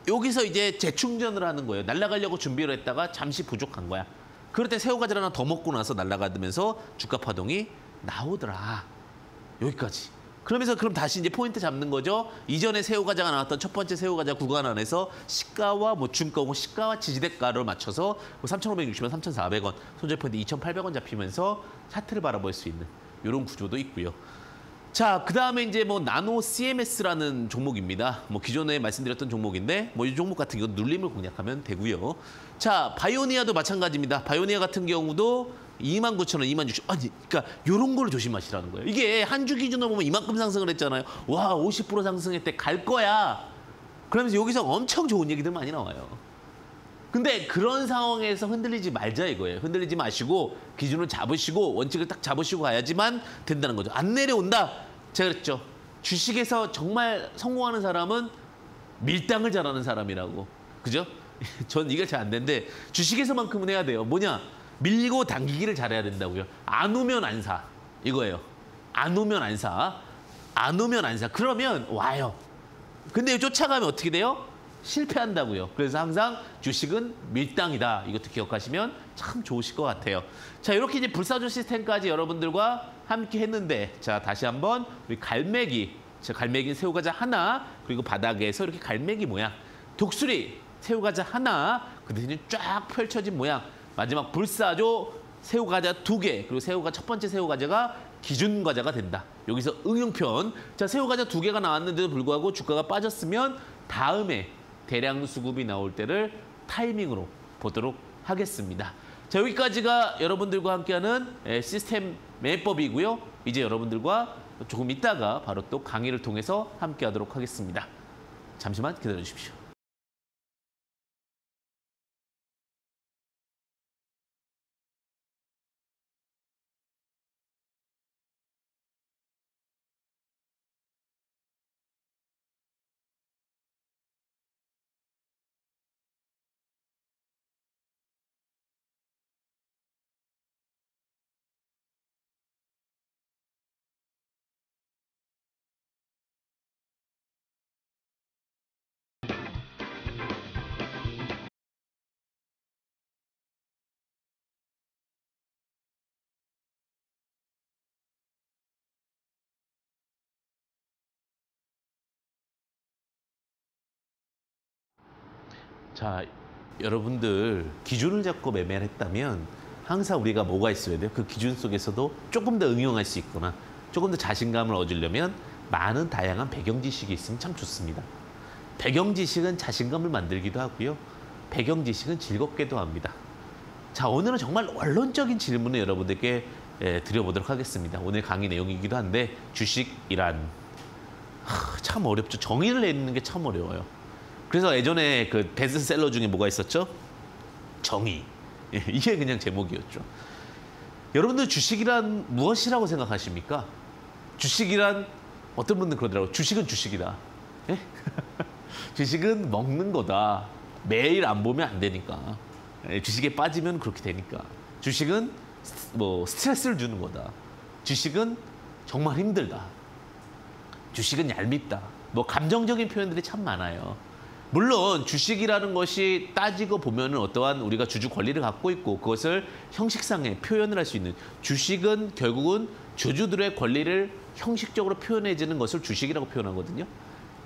여기서 이제 재충전을 하는 거예요. 날아가려고 준비를 했다가 잠시 부족한 거야. 그럴 때 새우과자를 하나 더 먹고 나서 날아가면서 주가 파동이 나오더라. 여기까지. 그러면서 그럼 다시 이제 포인트 잡는 거죠. 이전에 새우과자가 나왔던 첫 번째 새우과자 구간 안에서 시가와 뭐 중가, 시가와 지지대가를 맞춰서 3,560원, 3,400원, 손절 포인트 2,800원 잡히면서 차트를 바라볼 수 있는 이런 구조도 있고요. 자, 그다음에 이제 뭐 나노 CMS라는 종목입니다. 뭐 기존에 말씀드렸던 종목인데 뭐 이 종목 같은 경우 눌림을 공략하면 되고요. 자, 바이오니아도 마찬가지입니다. 바이오니아 같은 경우도 29,000원, 26,000원. 아니, 그러니까 이런 걸 조심하시라는 거예요. 이게 한 주 기준으로 보면 이만큼 상승을 했잖아요. 와, 50% 상승했대. 갈 거야. 그러면서 여기서 엄청 좋은 얘기들 많이 나와요. 근데 그런 상황에서 흔들리지 말자 이거예요. 흔들리지 마시고 기준을 잡으시고 원칙을 딱 잡으시고 가야지만 된다는 거죠. 안 내려온다. 제가 그랬죠. 주식에서 정말 성공하는 사람은 밀당을 잘하는 사람이라고. 그죠? 전 이게 잘 안 되는데 주식에서만큼은 해야 돼요. 뭐냐? 밀고 당기기를 잘해야 된다고요. 안 오면 안 사. 이거예요. 안 오면 안 사. 안 오면 안 사. 그러면 와요. 근데 쫓아가면 어떻게 돼요? 실패한다고요. 그래서 항상 주식은 밀당이다. 이것도 기억하시면 참 좋으실 것 같아요. 자, 이렇게 이제 불사조 시스템까지 여러분들과 함께 했는데 자, 다시 한번 우리 갈매기. 자, 갈매기는 새우과자 하나, 그리고 바닥에서 이렇게 갈매기 모양. 독수리, 새우과자 하나, 그 대신에 쫙 펼쳐진 모양. 마지막 불사조 새우과자 2개, 그리고 첫 번째 새우과자가 기준과자가 된다. 여기서 응용편. 자, 새우과자 2개가 나왔는데도 불구하고 주가가 빠졌으면 다음에 대량 수급이 나올 때를 타이밍으로 보도록 하겠습니다. 자, 여기까지가 여러분들과 함께하는 시스템 매법이고요. 이제 여러분들과 조금 있다가 바로 또 강의를 통해서 함께하도록 하겠습니다. 잠시만 기다려 주십시오. 자, 여러분들 기준을 잡고 매매를 했다면 항상 우리가 뭐가 있어야 돼요? 그 기준 속에서도 조금 더 응용할 수 있거나 조금 더 자신감을 얻으려면 많은 다양한 배경 지식이 있으면 참 좋습니다. 배경 지식은 자신감을 만들기도 하고요. 배경 지식은 즐겁게도 합니다. 자, 오늘은 정말 원론적인 질문을 여러분들께 드려보도록 하겠습니다. 오늘 강의 내용이기도 한데 주식이란 참 어렵죠. 정의를 내리는 게 참 어려워요. 그래서 예전에 그 베스트셀러 중에 뭐가 있었죠? 정의. 이게 그냥 제목이었죠. 여러분들 주식이란 무엇이라고 생각하십니까? 주식이란 어떤 분들 그러더라고요. 주식은 주식이다. 예? 주식은 먹는 거다. 매일 안 보면 안 되니까. 예, 주식에 빠지면 그렇게 되니까. 주식은 뭐 스트레스를 주는 거다. 주식은 정말 힘들다. 주식은 얄밉다. 뭐 감정적인 표현들이 참 많아요. 물론 주식이라는 것이 따지고 보면은 어떠한 우리가 주주 권리를 갖고 있고 그것을 형식상의 표현을 할 수 있는 주식은 결국은 주주들의 권리를 형식적으로 표현해지는 것을 주식이라고 표현하거든요.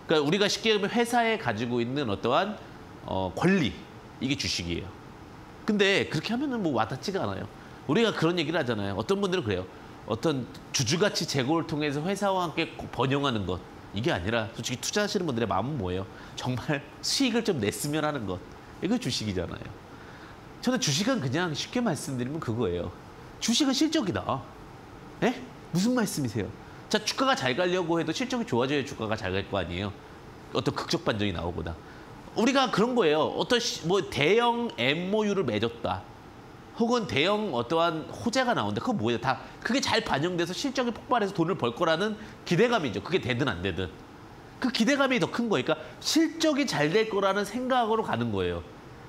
그러니까 우리가 쉽게 보면 회사에 가지고 있는 어떠한 권리 이게 주식이에요. 근데 그렇게 하면은 뭐 와닿지가 않아요. 우리가 그런 얘기를 하잖아요. 어떤 분들은 그래요. 어떤 주주가치 제고를 통해서 회사와 함께 번영하는 것. 이게 아니라 솔직히 투자하시는 분들의 마음은 뭐예요? 정말 수익을 좀 냈으면 하는 것. 이거 주식이잖아요. 저는 주식은 그냥 쉽게 말씀드리면 그거예요. 주식은 실적이다. 예? 무슨 말씀이세요? 자, 주가가 잘 가려고 해도 실적이 좋아져야 주가가 잘 갈 거 아니에요. 어떤 극적 반전이 나오거나. 우리가 그런 거예요. 어떤 뭐 대형 MOU를 맺었다. 혹은 대형 어떠한 호재가 나온다. 그거 뭐예요? 다 그게 잘 반영돼서 실적이 폭발해서 돈을 벌 거라는 기대감이죠. 그게 되든 안 되든. 그 기대감이 더 큰 거예요. 그러니까 실적이 잘 될 거라는 생각으로 가는 거예요.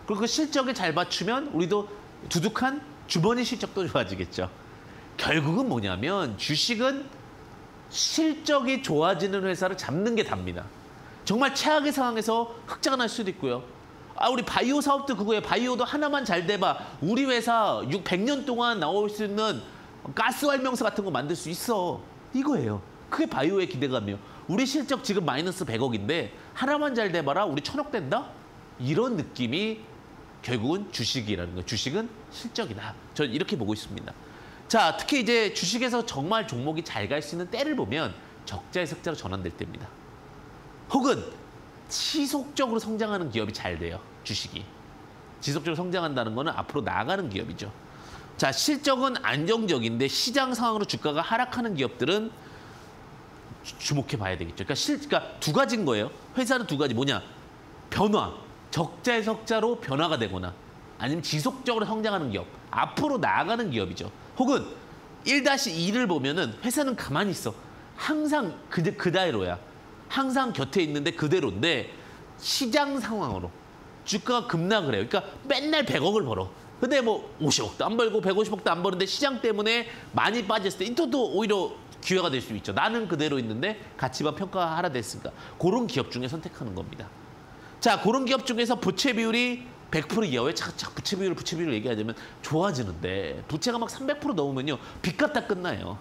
그리고 그 실적에 잘 맞추면 우리도 두둑한 주머니 실적도 좋아지겠죠. 결국은 뭐냐면 주식은 실적이 좋아지는 회사를 잡는 게 답니다. 정말 최악의 상황에서 흑자가 날 수도 있고요. 아, 우리 바이오 사업도 그거예요. 바이오도 하나만 잘 돼봐. 우리 회사 100년 동안 나올 수 있는 가스 활명수 같은 거 만들 수 있어. 이거예요. 그게 바이오의 기대감이에요. 우리 실적 지금 마이너스 100억인데 하나만 잘 돼봐라. 우리 1000억 된다? 이런 느낌이 결국은 주식이라는 거예요. 주식은 실적이다. 저는 이렇게 보고 있습니다. 자, 특히 이제 주식에서 정말 종목이 잘 갈 수 있는 때를 보면 적자에서 흑자로 전환될 때입니다. 혹은 지속적으로 성장하는 기업이 잘 돼요. 주식이. 지속적으로 성장한다는 거는 앞으로 나아가는 기업이죠. 자, 실적은 안정적인데 시장 상황으로 주가가 하락하는 기업들은 주목해 봐야 되겠죠. 그러니까 두 가지인 거예요. 회사는 두 가지. 뭐냐? 변화. 적자에서 흑자로 변화가 되거나 아니면 지속적으로 성장하는 기업. 앞으로 나아가는 기업이죠. 혹은 1-2를 보면은 회사는 가만히 있어. 항상 그대로야. 항상 곁에 있는데 그대로인데 시장 상황으로 주가가 급락을 해요. 그러니까 맨날 100억을 벌어. 근데 뭐 50억도 안 벌고 150억도 안 버는데 시장 때문에 많이 빠졌을 때 이것도 오히려 기회가 될 수 있죠. 나는 그대로 있는데 가치만 평가가 하락됐으니까. 그런 기업 중에 선택하는 겁니다. 자, 그런 기업 중에서 부채 비율이 100% 이하. 왜 자꾸 부채 비율을 얘기하자면 좋아지는데 부채가 막 300% 넘으면요. 빚 갚다 끝나요.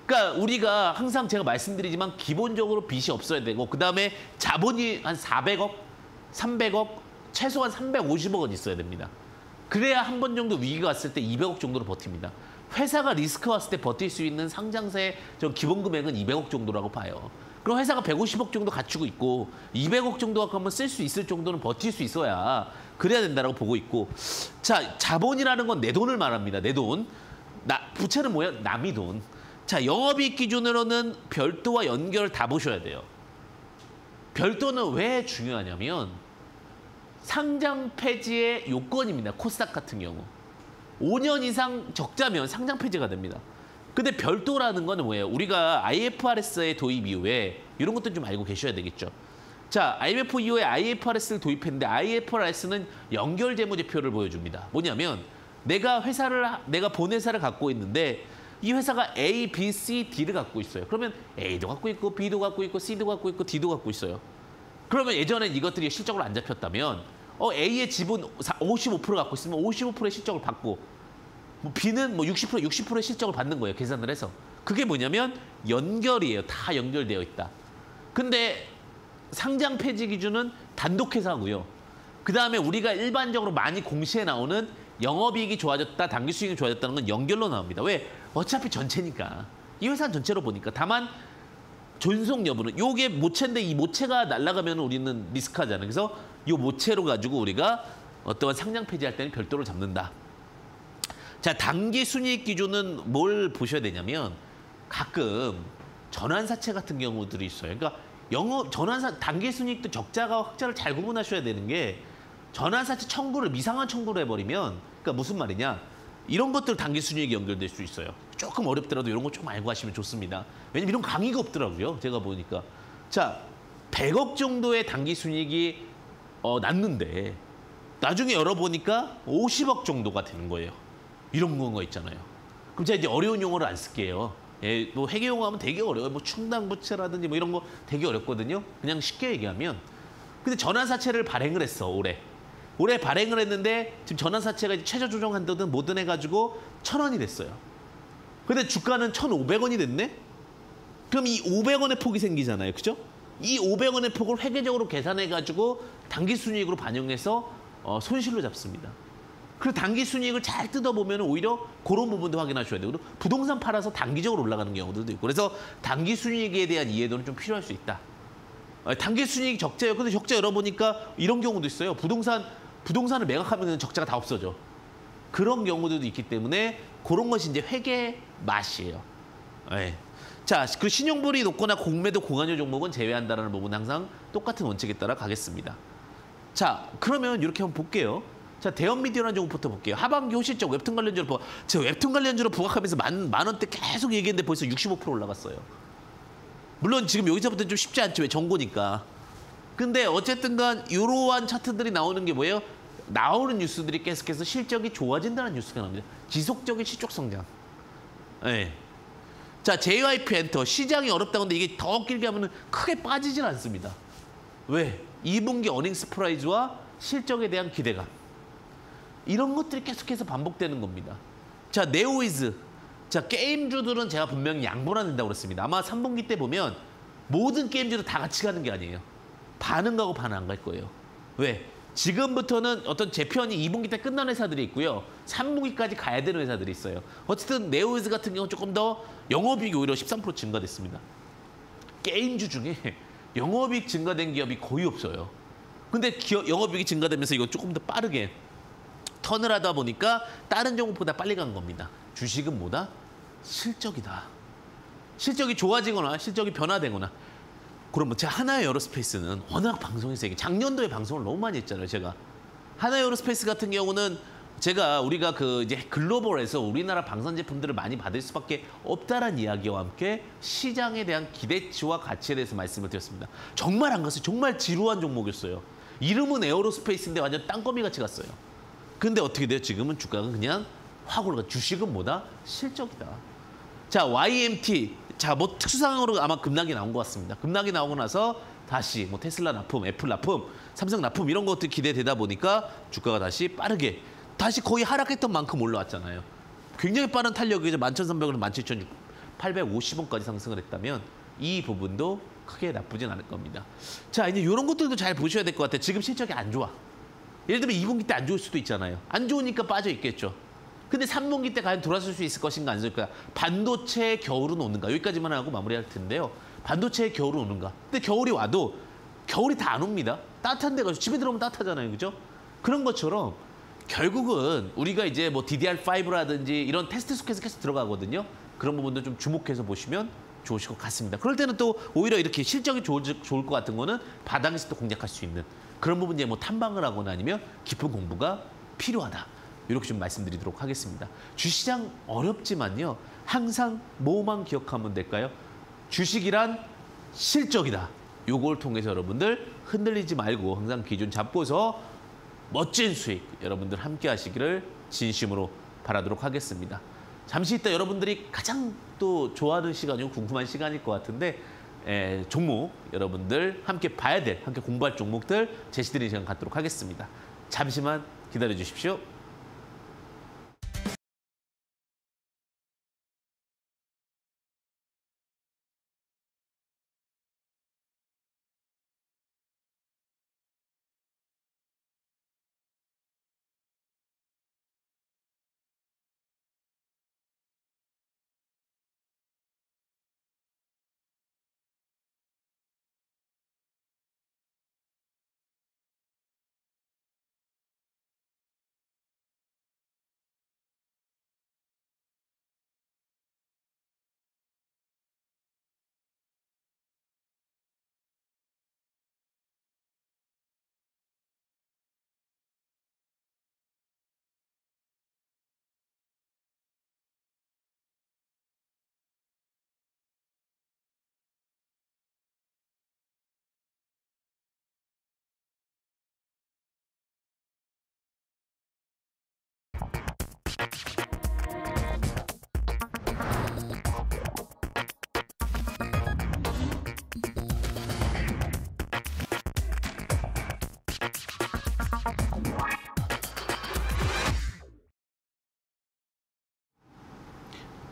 그러니까 우리가 항상 제가 말씀드리지만 기본적으로 빚이 없어야 되고 그다음에 자본이 한 400억, 300억, 최소한 350억은 있어야 됩니다. 그래야 한 번 정도 위기가 왔을 때 200억 정도로 버팁니다. 회사가 리스크 왔을 때 버틸 수 있는 상장사의 기본 금액은 200억 정도라고 봐요. 그럼 회사가 150억 정도 갖추고 있고 200억 정도 갖고 한번 쓸 수 있을 정도는 버틸 수 있어야 그래야 된다고 보고 있고. 자, 자본이라는 건 내 돈을 말합니다. 내 돈. 부채는 뭐야? 남의 돈. 자, 영업이익 기준으로는 별도와 연결 다 보셔야 돼요. 별도는 왜 중요하냐면 상장 폐지의 요건입니다. 코스닥 같은 경우. 5년 이상 적자면 상장 폐지가 됩니다. 근데 별도라는 거는 뭐예요? 우리가 IFRS의 도입 이후에 이런 것도 좀 알고 계셔야 되겠죠. 자, IMF 이후에 IFRS를 도입했는데 IFRS는 연결 재무제표를 보여줍니다. 뭐냐면 내가 본 회사를 갖고 있는데 이 회사가 A, B, C, D를 갖고 있어요. 그러면 A도 갖고 있고 B도 갖고 있고 C도 갖고 있고 D도 갖고 있어요. 그러면 예전엔 이것들이 실적으로 안 잡혔다면 A의 지분 55% 갖고 있으면 55%의 실적을 받고 B는 뭐 60%의 실적을 받는 거예요. 계산을 해서. 그게 뭐냐면 연결이에요. 다 연결되어 있다. 근데 상장 폐지 기준은 단독 회사고요. 그다음에 우리가 일반적으로 많이 공시에 나오는 영업이익이 좋아졌다, 당기 수익이 좋아졌다는 건 연결로 나옵니다. 왜? 어차피 전체니까. 이 회사는 전체로 보니까. 다만 존속 여부는 요게 모체인데 이 모체가 날아가면 우리는 리스크하잖아요. 그래서 이 모체로 가지고 우리가 어떠한 상장 폐지할 때는 별도로 잡는다. 자, 당기 순이익 기준은 뭘 보셔야 되냐면 가끔 전환사채 같은 경우들이 있어요. 그러니까 당기 순이익도 적자가 흑자를 잘 구분하셔야 되는 게 전환사채 청구를 미상한 청구를 해버리면 그러니까 무슨 말이냐? 이런 것들 단기 순이익이 연결될 수 있어요. 조금 어렵더라도 이런 거 좀 알고 하시면 좋습니다. 왜냐면 이런 강의가 없더라고요. 제가 보니까. 자, 100억 정도의 단기 순이익이 났는데 나중에 열어보니까 50억 정도가 되는 거예요. 이런 거 있잖아요. 그럼 제가 이제 어려운 용어를 안 쓸게요. 예, 뭐 회계 용어 하면 되게 어려워요. 뭐 충당부채라든지 뭐 이런 거 되게 어렵거든요. 그냥 쉽게 얘기하면. 근데 전환사채를 발행을 했어, 올해. 올해 발행을 했는데 지금 전환사채가 이제 최저 조정한다든 뭐든 해가지고 1,000원이 됐어요. 근데 주가는 1,500원이 됐네? 그럼 이 500원의 폭이 생기잖아요. 그죠? 이 500원의 폭을 회계적으로 계산해가지고 단기 순이익으로 반영해서 손실로 잡습니다. 그리고 단기 순이익을 잘 뜯어보면 오히려 그런 부분도 확인하셔야 되고 부동산 팔아서 단기적으로 올라가는 경우들도 있고 그래서 단기 순이익에 대한 이해도는 좀 필요할 수 있다. 단기 순이익 적자예요. 근데 적자 열어보니까 이런 경우도 있어요. 부동산을 매각하면 적자가 다 없어져. 그런 경우들도 있기 때문에 그런 것이 이제 회계 맛이에요. 네. 자, 그 신용불이 높거나 공매도 공환율 종목은 제외한다라는 부분은 항상 똑같은 원칙에 따라 가겠습니다. 자, 그러면 이렇게 한번 볼게요. 자, 대형미디어라는 종목부터 볼게요. 하반기 호실적 웹툰 관련주로 제가 웹툰 관련주로 부각하면서 만 원대 계속 얘기했는데 벌써 65% 올라갔어요. 물론 지금 여기서부터 좀 쉽지 않죠. 왜 정고니까. 근데 어쨌든 간 이러한 차트들이 나오는 게 뭐예요? 나오는 뉴스들이 계속해서 실적이 좋아진다는 뉴스가 나옵니다. 지속적인 실적 성장. 네. 자, JYP 엔터. 시장이 어렵다고 하는데 이게 더 길게 하면 크게 빠지진 않습니다. 왜? 2분기 어닝 스프라이즈와 실적에 대한 기대감. 이런 것들이 계속해서 반복되는 겁니다. 자, 네오이즈. 자, 게임주들은 제가 분명히 양보를 된다고 그랬습니다. 아마 3분기 때 보면 모든 게임주도 다 같이 가는 게 아니에요. 반은 가고 반은 안 갈 거예요. 왜? 지금부터는 어떤 재편이 2분기 때 끝난 회사들이 있고요. 3분기까지 가야 되는 회사들이 있어요. 어쨌든 네오이즈 같은 경우는 조금 더 영업이익이 오히려 13% 증가됐습니다. 게임주 중에 영업이익 증가된 기업이 거의 없어요. 근데 영업이익이 증가되면서 이거 조금 더 빠르게 턴을 하다 보니까 다른 종목보다 빨리 간 겁니다. 주식은 뭐다? 실적이다. 실적이 좋아지거나 실적이 변화되거나 그럼 뭐 제가 하나에어로스페이스는 워낙 방송에서 작년도에 방송을 너무 많이 했잖아요. 제가 하나에어로스페이스 같은 경우는 우리가 그 이제 글로벌에서 우리나라 방산 제품들을 많이 받을 수밖에 없다라는 이야기와 함께 시장에 대한 기대치와 가치에 대해서 말씀을 드렸습니다. 정말 안 갔어요. 정말 지루한 종목이었어요. 이름은 에어로스페이스인데 완전 땅거미 같이 갔어요. 근데 어떻게 돼요? 지금은 주가가 그냥 확 올라가. 주식은 뭐다? 실적이다. 자, YMT. 자, 뭐 특수상황으로 아마 급락이 나온 것 같습니다. 급락이 나오고 나서 다시 뭐 테슬라 납품, 애플 납품, 삼성 납품 이런 것들이 기대되다 보니까 주가가 다시 빠르게 다시 거의 하락했던 만큼 올라왔잖아요. 굉장히 빠른 탄력이 이제 11,300원에서 17,850원까지 상승을 했다면 이 부분도 크게 나쁘진 않을 겁니다. 자, 이제 이런 것들도 잘 보셔야 될 것 같아요. 지금 실적이 안 좋아. 예를 들면 2분기 때 안 좋을 수도 있잖아요. 안 좋으니까 빠져 있겠죠. 근데 3분기 때 과연 돌아설 수 있을 것인가 안 될까? 반도체의 겨울은 오는가? 여기까지만 하고 마무리할 텐데요. 반도체의 겨울은 오는가? 근데 겨울이 와도 겨울이 다 안 옵니다. 따뜻한 데 가서 집에 들어오면 따뜻하잖아요. 그죠? 그런 것처럼 결국은 우리가 이제 뭐 DDR5라든지 이런 테스트 속에서 계속 들어가거든요. 그런 부분도 좀 주목해서 보시면 좋으실 것 같습니다. 그럴 때는 또 오히려 이렇게 실적이 좋을 것 같은 거는 바닥에서 또 공략할 수 있는 그런 부분 이제 뭐 탐방을 하거나 아니면 깊은 공부가 필요하다. 이렇게 좀 말씀드리도록 하겠습니다. 주시장 어렵지만요. 항상 뭐만 기억하면 될까요? 주식이란 실적이다. 요걸 통해서 여러분들 흔들리지 말고 항상 기준 잡고서 멋진 수익 여러분들 함께 하시기를 진심으로 바라도록 하겠습니다. 잠시 있다 여러분들이 가장 또 좋아하는 시간이고 궁금한 시간일 것 같은데 종목 여러분들 함께 봐야 될, 함께 공부할 종목들 제시드리는 시간 갖도록 하겠습니다. 잠시만 기다려 주십시오.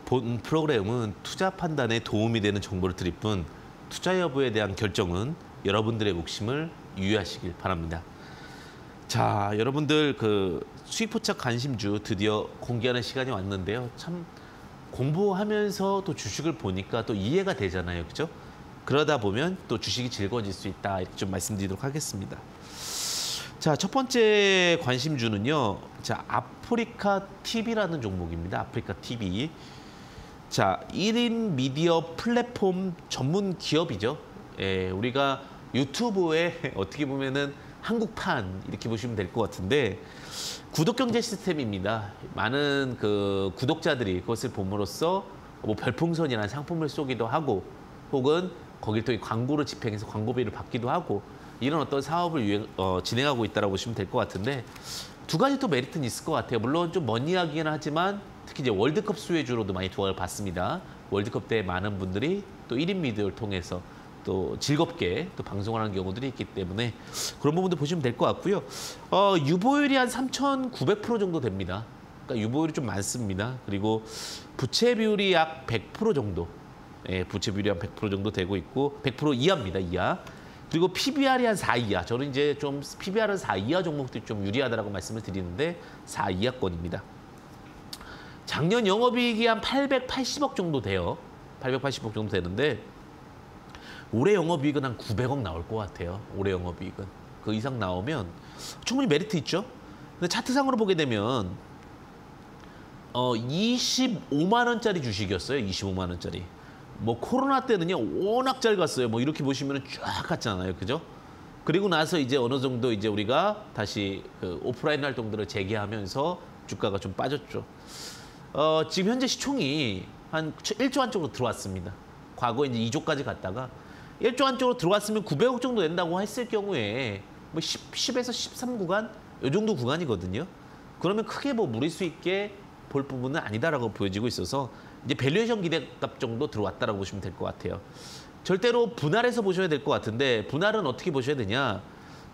본 프로그램은 투자 판단에 도움이 되는 정보를 드릴 뿐 투자 여부에 대한 결정은 여러분들의 몫임을 유의하시길 바랍니다. 자, 여러분들 그 수익포착 관심주 드디어 공개하는 시간이 왔는데요. 참 공부하면서 또 주식을 보니까 또 이해가 되잖아요. 그죠? 그러다 보면 또 주식이 즐거워질 수 있다. 이렇게 좀 말씀드리도록 하겠습니다. 자, 첫 번째 관심주는요. 자, 아프리카 TV라는 종목입니다. 아프리카 TV. 자, 1인 미디어 플랫폼 전문 기업이죠. 예, 우리가 유튜브에 어떻게 보면은 한국판 이렇게 보시면 될 것 같은데 구독 경제 시스템입니다. 많은 그 구독자들이 그것을 봄으로써 뭐 별풍선이나 상품을 쏘기도 하고 혹은 거길 통해 광고를 집행해서 광고비를 받기도 하고 이런 어떤 사업을 진행하고 있다고 보시면 될 것 같은데 두 가지 또 메리트는 있을 것 같아요. 물론 좀 먼 이야기긴 하지만 특히 이제 월드컵 수혜주로도 많이 두각을 봤습니다. 월드컵 때 많은 분들이 또 1인 미디어를 통해서 또 즐겁게 또 방송을 하는 경우들이 있기 때문에 그런 부분도 보시면 될 것 같고요. 유보율이 한 3,900% 정도 됩니다. 그러니까 유보율이 좀 많습니다. 그리고 부채 비율이 약 100% 정도. 예, 부채 비율이 한 100% 정도 되고 있고 100% 이하입니다. 이하. 그리고 PBR이 한 4 이하. 저는 이제 좀 PBR은 4 이하 종목들이 좀 유리하다라고 말씀을 드리는데 4 이하권입니다. 작년 영업이익이 한 880억 정도 돼요. 880억 정도 되는데 올해 영업이익은 한 900억 나올 것 같아요. 올해 영업이익은. 그 이상 나오면 충분히 메리트 있죠. 근데 차트상으로 보게 되면 25만 원짜리 주식이었어요. 25만 원짜리. 뭐 코로나 때는요. 워낙 잘 갔어요. 뭐 이렇게 보시면 쫙 갔잖아요. 그죠? 그리고 나서 이제 어느 정도 이제 우리가 다시 그 오프라인 활동들을 재개하면서 주가가 좀 빠졌죠. 지금 현재 시총이 한 1조 안쪽으로 들어왔습니다. 과거에 이제 2조까지 갔다가 1조 안쪽으로 들어왔으면 900억 정도 된다고 했을 경우에 뭐 10에서 13 구간? 이 정도 구간이거든요. 그러면 크게 뭐 무리 수 있게 볼 부분은 아니다라고 보여지고 있어서 이제 밸류에이션 기대값 정도 들어왔다라고 보시면 될 것 같아요. 절대로 분할해서 보셔야 될 것 같은데 분할은 어떻게 보셔야 되냐.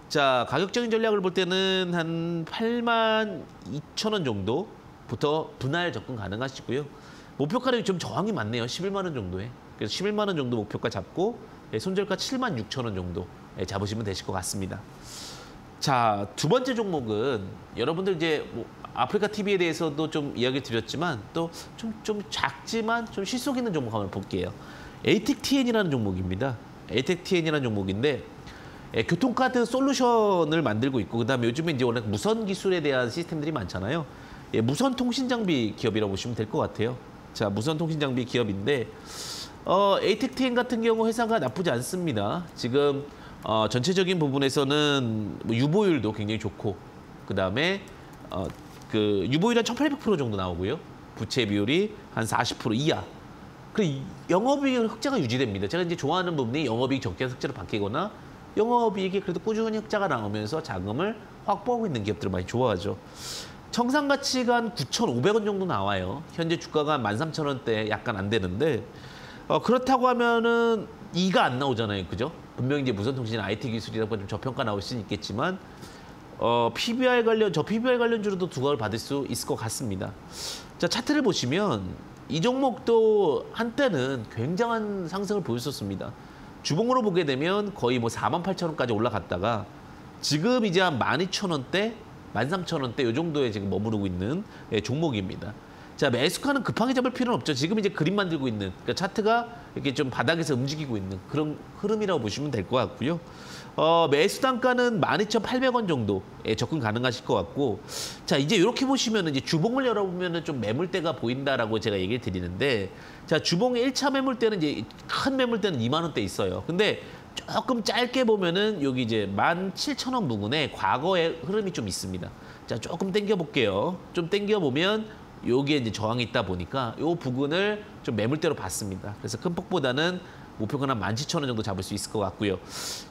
자, 가격적인 전략을 볼 때는 한 82,000원 정도부터 분할 접근 가능하시고요. 목표가는 좀 저항이 많네요. 11만 원 정도에. 그래서 11만 원 정도 목표가 잡고 손절가 76,000원 정도 잡으시면 되실 것 같습니다. 자, 두 번째 종목은 여러분들 이제 뭐 아프리카 TV에 대해서도 좀 이야기 드렸지만 또 좀 작지만 좀 실속 있는 종목 한번 볼게요. 에이텍TN이라는 종목입니다. 에이텍TN이라는 종목인데 교통카드 솔루션을 만들고 있고 그다음에 요즘에 이제 워낙 무선 기술에 대한 시스템들이 많잖아요. 무선 통신 장비 기업이라고 보시면 될 것 같아요. 자, 무선 통신 장비 기업인데 에이텍TN 같은 경우 회사가 나쁘지 않습니다. 지금 전체적인 부분에서는 뭐 유보율도 굉장히 좋고 그다음에 그 유보율이 한 1,800% 정도 나오고요. 부채 비율이 한 40% 이하. 그리고 영업이익 흑자가 유지됩니다. 제가 이제 좋아하는 부분이 영업이익 적게해서 흑자로 바뀌거나 영업이익이 그래도 꾸준히 흑자가 나오면서 자금을 확보하고 있는 기업들을 많이 좋아하죠. 청산가치가 한 9,500원 정도 나와요. 현재 주가가 13,000원대 약간 안 되는데 그렇다고 하면은 이가 안 나오잖아요. 그죠? 분명히 이제 무선통신 IT 기술이다 보니 좀 저평가 나올 수는 있겠지만 PBR 관련주로도 두각을 받을 수 있을 것 같습니다. 자, 차트를 보시면 이 종목도 한때는 굉장한 상승을 보였었습니다. 주봉으로 보게 되면 거의 뭐 48,000원까지 올라갔다가 지금 이제 한 12,000원대, 13,000원대 이 정도에 지금 머무르고 있는 종목입니다. 자, 매수가는 급하게 잡을 필요는 없죠. 지금 이제 그림 만들고 있는, 그러니까 차트가 이렇게 좀 바닥에서 움직이고 있는 그런 흐름이라고 보시면 될 것 같고요. 매수 단가는 12,800원 정도에 접근 가능하실 것 같고, 자, 이제 이렇게 보시면 이제 주봉을 열어보면 좀 매물대가 보인다라고 제가 얘기를 드리는데, 자, 주봉의 1차 매물대는 이제 큰 매물대는 2만 원대 있어요. 근데 조금 짧게 보면은 여기 이제 17,000원 부근에 과거의 흐름이 좀 있습니다. 자, 조금 당겨 볼게요. 좀 당겨 보면 여기에 이제 저항이 있다 보니까 이 부근을 좀 매물대로 봤습니다. 그래서 큰 폭보다는 목표가 한 17,000원 정도 잡을 수 있을 것 같고요.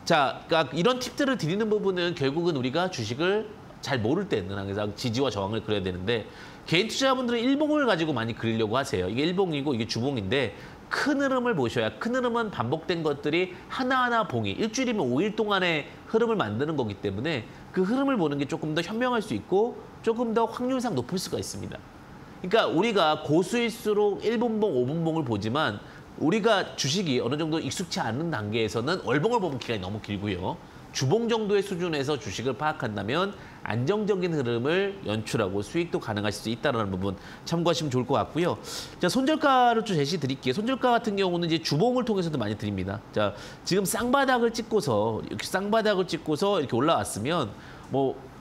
자, 그러니까 이런 팁들을 드리는 부분은 결국은 우리가 주식을 잘 모를 때는 항상 지지와 저항을 그려야 되는데 개인 투자자분들은 일봉을 가지고 많이 그리려고 하세요. 이게 일봉이고 이게 주봉인데 큰 흐름을 보셔야 큰 흐름은 반복된 것들이 하나하나 봉이 일주일이면 5일 동안의 흐름을 만드는 거기 때문에 그 흐름을 보는 게 조금 더 현명할 수 있고 조금 더 확률상 높을 수가 있습니다. 그러니까 우리가 고수일수록 1분봉, 5분봉을 보지만 우리가 주식이 어느 정도 익숙치 않은 단계에서는 월봉을 보면 기간이 너무 길고요. 주봉 정도의 수준에서 주식을 파악한다면 안정적인 흐름을 연출하고 수익도 가능하실 수 있다는 부분 참고하시면 좋을 것 같고요. 자, 손절가를 좀 제시 드릴게요. 손절가 같은 경우는 이제 주봉을 통해서도 많이 드립니다. 자, 지금 쌍바닥을 찍고서 이렇게 올라왔으면 뭐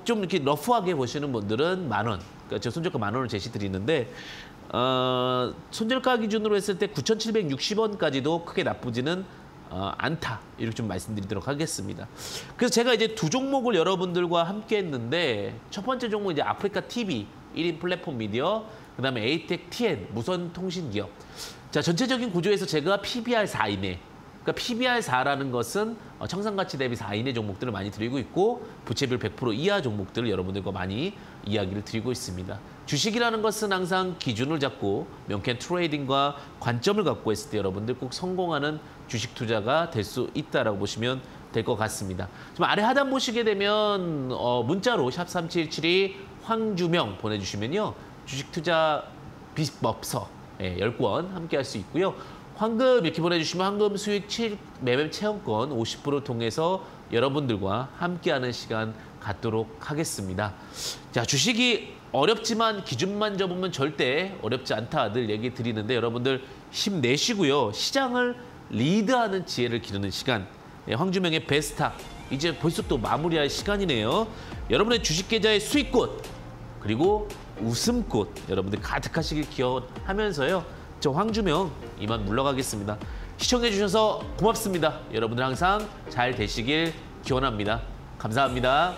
좀 이렇게 러프하게 보시는 분들은 10,000원. 그러니까 저 손절가 10,000원을 제시 드리는데 손절가 기준으로 했을 때 9,760원까지도 크게 나쁘지는 않다. 이렇게 좀 말씀드리도록 하겠습니다. 그래서 제가 이제 두 종목을 여러분들과 함께 했는데 첫 번째 종목 이제 아프리카 TV 1인 플랫폼 미디어, 그다음에 에이텍 TN 무선 통신 기업. 자, 전체적인 구조에서 제가 PBR 4 이내. 그러니까 PBR 4라는 것은 청산가치 대비 4 이내 종목들을 많이 드리고 있고 부채비율 100% 이하 종목들을 여러분들과 많이 이야기를 드리고 있습니다. 주식이라는 것은 항상 기준을 잡고 명쾌한 트레이딩과 관점을 갖고 있을 때 여러분들 꼭 성공하는 주식 투자가 될 수 있다라고 보시면 될 것 같습니다. 지금 아래 하단 보시게 되면 문자로 샵3772 황주명 보내주시면요. 주식 투자 비법서 10권 함께 할 수 있고요. 황금 이렇게 보내주시면 황금 수익 매매 체험권 50%를 통해서 여러분들과 함께하는 시간 갖도록 하겠습니다. 자, 주식이 어렵지만 기준만 접으면 절대 어렵지 않다들 얘기 드리는데 여러분들 힘내시고요. 시장을 리드하는 지혜를 기르는 시간. 황주명의 베스탁. 이제 벌써 또 마무리할 시간이네요. 여러분의 주식 계좌의 수익꽃 그리고 웃음꽃 여러분들 가득하시길 기원하면서요. 저 황주명 이만 물러가겠습니다. 시청해 주셔서 고맙습니다. 여러분들 항상 잘 되시길 기원합니다. 감사합니다.